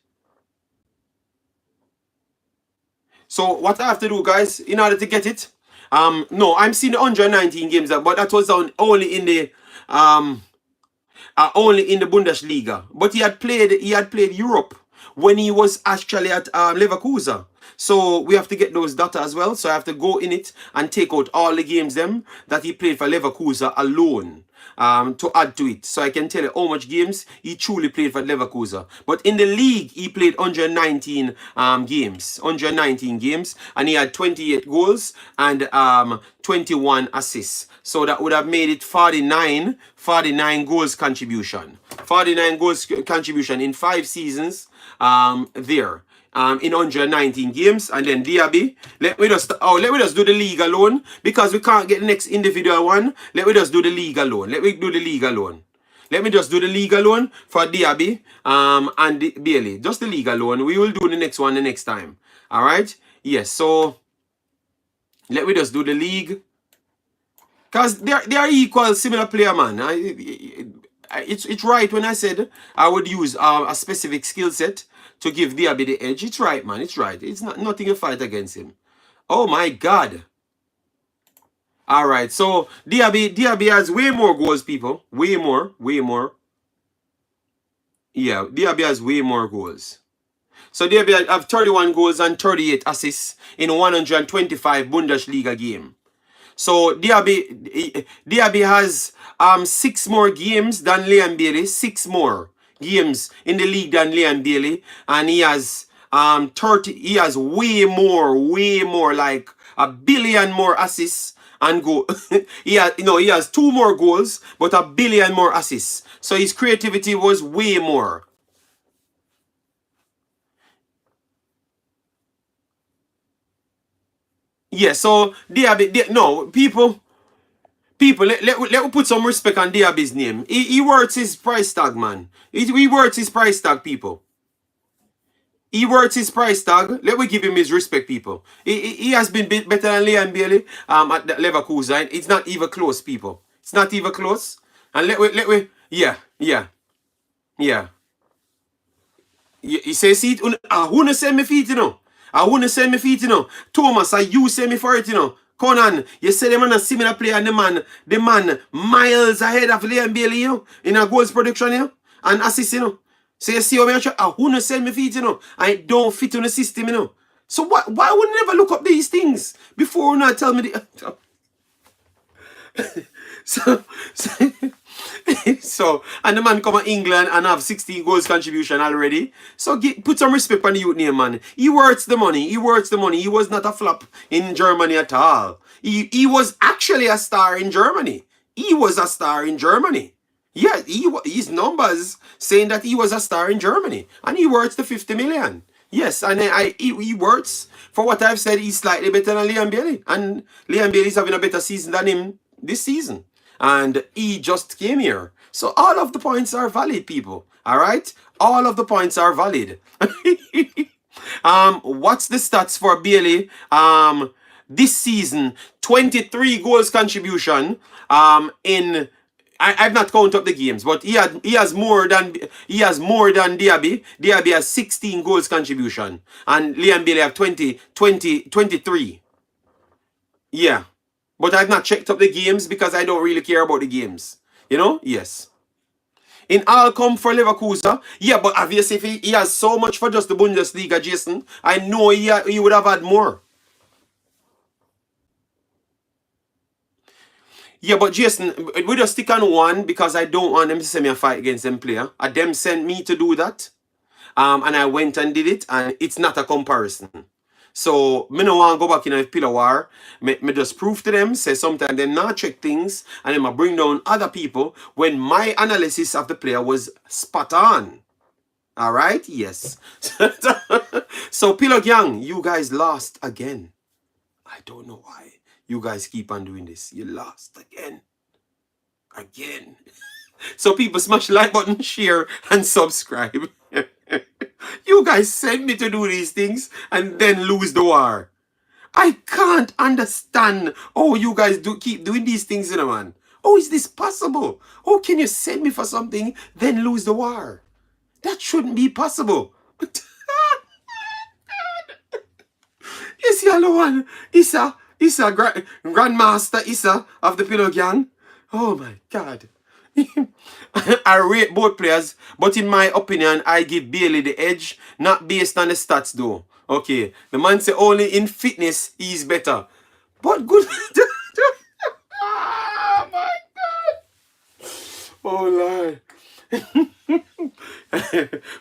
So what I have to do, guys, in order to get it, no, I'm seeing the 119 games, but that was only in the Bundesliga. But he had played Europe when he was actually at Leverkusen. So we have to get those data as well. So I have to go in it and take out all the games them that he played for Leverkusen alone to add to it. So I can tell you how much games he truly played for Leverkusen. But in the league, he played 119 games. 119 games. And he had 28 goals and 21 assists. So that would have made it 49 goals contribution. 49 goals contribution in 5 seasons there. In 119 games. And then Diaby, let me just do the league alone, because we can't get the next individual one. Let me just do the league alone. Let me just do the league alone for Diaby and Bailey. Just the league alone. We will do the next one the next time. Alright? Yes, so let me just do the league. Because they are equal, similar player, man. It's right when I said I would use a specific skill set to give Diaby the edge. It's right, man. It's right. It's nothing to fight against him. Oh my God. All right. So Diaby has way more goals, people. Way more. Yeah, Diaby has way more goals. So Diaby have 31 goals and 38 assists in 125 Bundesliga game. So Diaby has 6 more games than Liam Bailey. 6 more games in the league than Liam Bailey, and he has 30. He has way more, like a billion more assists and goal. he has 2 more goals, but a billion more assists. So his creativity was way more. Yeah, so Diaby, no, people, let me put some respect on Diaby's name. He worth his price tag, man. He worth his price tag, people. He worth his price tag. Let me give him his respect, people. He has been better than Liam Bailey at Leverkusen. It's not even close, people. It's not even close. And yeah. You say, see it, I wanna send me feet, you know. Thomas, you send me for it, you know. Conan, you say the man a similar player and the man miles ahead of Liam Bailey, you know, in a goals production, you know, and assist, you know. So you see how I wanna send me feet, you know. I don't fit on the system, you know. So why would you never look up these things before you not tell me the so, so and the man come to England and have 16 goals contribution already. So put some respect on the youth name, man. He worth the money. He worth the money. He was not a flop in Germany at all. He was actually a star in Germany. He was a star in Germany. Yeah, his numbers saying that he was a star in Germany. And he worth the 50 million. Yes, and he works, for what I've said, he's slightly better than Liam Bailey. And Liam Bailey's having a better season than him this season. And he just came here. So all of the points are valid, people. All right? All of the points are valid. What's the stats for Bailey? This season, 23 goals contribution in... I've not counted up the games, but he has more than Diaby. Diaby has 16 goals contribution, and Liam Bailey have 23. Yeah, but I've not checked up the games because I don't really care about the games. You know? Yes. In all come for Leverkusen. Yeah, but obviously if he has so much for just the Bundesliga, Jason, I know he would have had more. Yeah, but Jason, we just stick on one because I don't want them to send me a fight against them player. And them sent me to do that. And I went and did it, and it's not a comparison. So, me no want to go back in a pillar war. Me just prove to them, say sometimes they not check things, and then I bring down other people when my analysis of the player was spot on. Alright? Yes. So, Pillow Gang, you guys lost again. I don't know why. You guys keep on doing this. You lost again. Again. So people smash the like button, share, and subscribe. You guys send me to do these things and then lose the war. I can't understand how you guys keep doing these things, you know, man. How is this possible? How can you send me for something, then lose the war? That shouldn't be possible. You see, other one, Issa, Grandmaster Issa of the Pillow Gang. Oh my God. I rate both players, but in my opinion, I give Bailey the edge, not based on the stats though. Okay, the man say only in fitness he's better. But good. Oh my God. Oh Lord.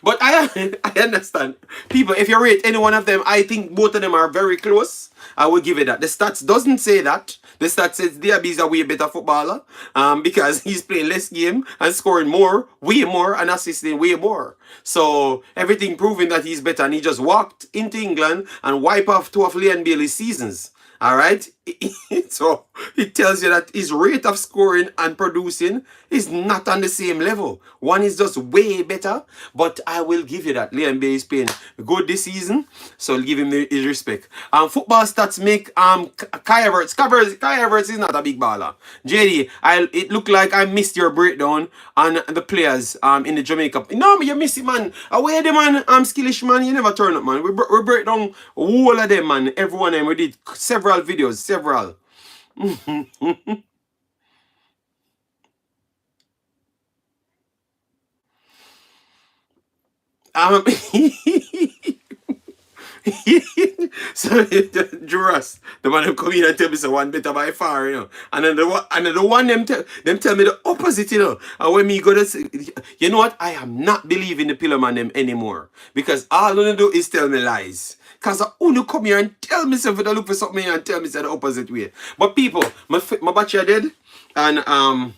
But I understand. People, if you rate any one of them, I think both of them are very close. I will give it that. The stats doesn't say that. The stats says Diaby is a way better footballer because he's playing less game and scoring more, way more, and assisting way more. So everything proving that he's better, and he just walked into England and wiped off 2 of Liam Bailey's seasons. All right, so it tells you that his rate of scoring and producing is not on the same level. One is just way better, but I will give you that. Liam Bailey is playing good this season, so I'll give him his respect. Football stats make Kai Havertz is not a big baller. JD, it looked like I missed your breakdown on the players in the Jamaica. No, you miss it, man. Away the man, skillish man. You never turn up, man. We break down all of them, man. Everyone of them. We did several videos, several. So Juras, the man who come in and tell me so one better by far, you know. And then the one them tell me the opposite, you know. And when me go to say, you know what? I am not believing the pillar man them anymore. Because all they do is tell me lies. Because I only come here and tell me something, I look for something and tell me the opposite way. But people, my battery are dead. And I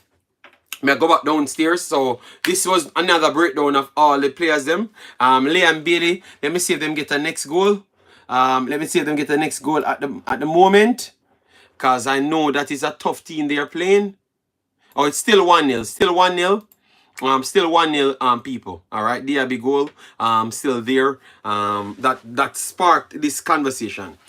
go back downstairs. So this was another breakdown of all the players them. Liam Bailey, let me see if them get a next goal. Let me see if them get the next goal at the moment. Because I know that is a tough team they are playing. Oh, it's still 1-0. Still 1-0. Still 1-0 people. Alright, DRB goal. Still there. That sparked this conversation.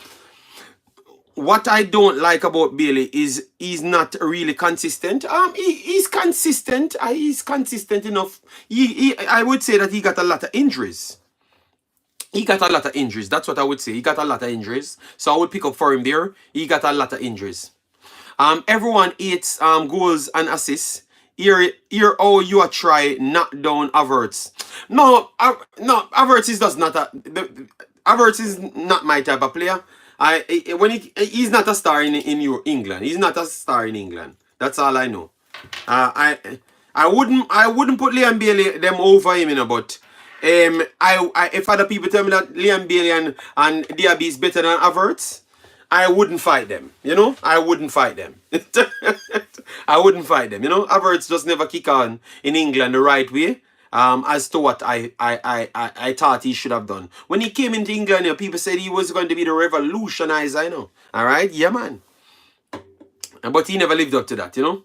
What I don't like about Bailey is he's not really consistent. He's consistent. He's consistent enough. I would say that he got a lot of injuries. He got a lot of injuries. That's what I would say. He got a lot of injuries. So I would pick up for him there. He got a lot of injuries. Everyone hates goals and assists. Here how you are try knock down Havertz. No, Havertz is just not Havertz is not my type of player. He's not a star in England. He's not a star in England. That's all I know. I wouldn't put Liam Bailey them over him, you know, but if other people tell me that Liam Bailey and Diaby is better than Havertz, I wouldn't fight them, you know. I wouldn't fight them. I wouldn't fight them, you know. Havertz just never kick on in England the right way. As to what I thought he should have done. When he came into England, you know, people said he was going to be the revolutionizer, you know. Alright, yeah man. But he never lived up to that, you know.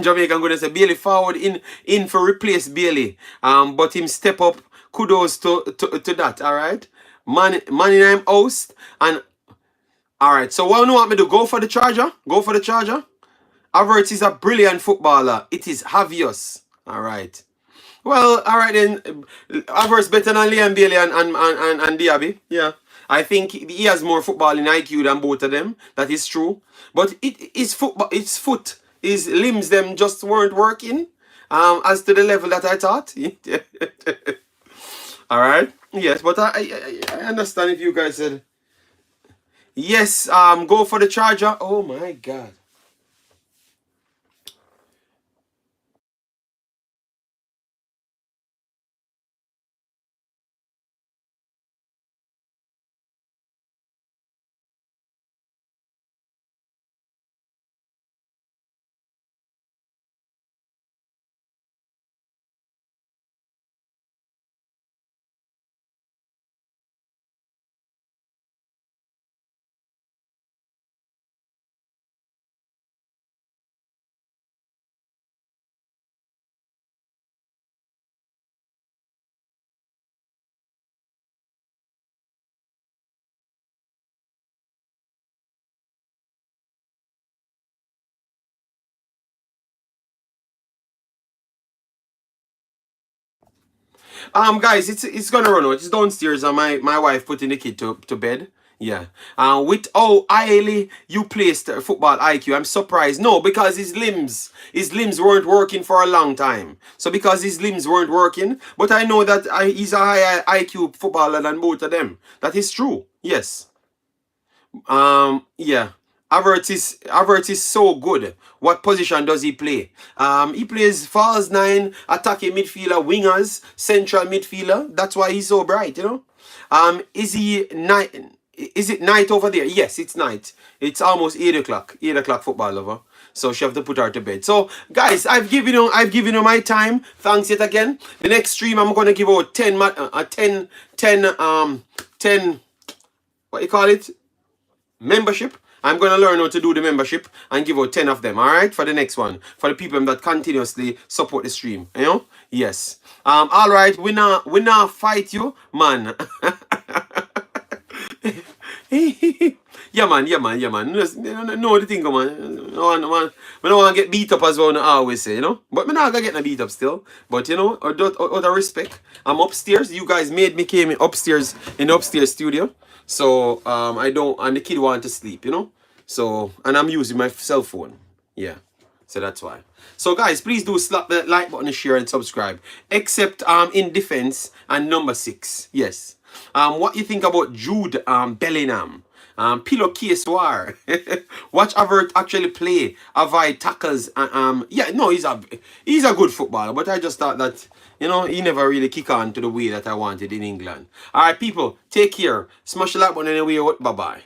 Jamaica, I'm gonna say Bailey forward in for replace Bailey. But him step up. Kudos to that. All right, man in him host and all right. So what you want me to do? Go for the charger. Go for the charger. Havertz is a brilliant footballer. It is obvious. All right. Well, all right then. Havertz better than Liam Bailey and Diaby. Yeah. I think he has more footballing IQ than both of them. That is true. But it's football. It's foot. His limbs them just weren't working. As to the level that I thought. All right. Yes, but I understand if you guys said yes. Go for the charger. Oh my God. Guys, it's gonna run out. It's downstairs and my wife putting the kid to bed. Yeah. With how highly you placed football IQ, I'm surprised. No, because his limbs weren't working for a long time. So because his limbs weren't working, but I know that he's a higher IQ footballer than both of them. That is true. Yes. Yeah. Havertz is so good. What position does he play? He plays false nine, attacking midfielder, wingers, central midfielder. That's why he's so bright, you know. Is he night? Is it night over there? Yes, it's night. It's almost 8 o'clock. 8 o'clock football lover. So she have to put her to bed. So guys, I've given you my time. Thanks yet again. The next stream I'm gonna give out 10 what you call it? Membership. I'm gonna learn how to do the membership and give out 10 of them, alright? For the next one. For the people that continuously support the stream. You know? Yes. Alright, we not fight you, man. yeah man. No, the thing, man. No, man. We don't want to get beat up as well, I always say, you know. But me not gonna get no beat up still. But you know, out of respect, I'm upstairs. You guys made me came upstairs in the upstairs studio. So I don't, and the kid want to sleep, you know. So and I'm using my cell phone. Yeah. So that's why. So guys, please do slap that like button, share and subscribe. Except in defense and number 6. Yes. What you think about Jude Bellingham? Pillowcase war. Watch Havertz actually play. Avoid tackles. Yeah, no, he's a good footballer, but I just thought that, you know, he never really kick on to the way that I wanted in England. Alright, people, take care. Smash the like button anyway. Bye bye.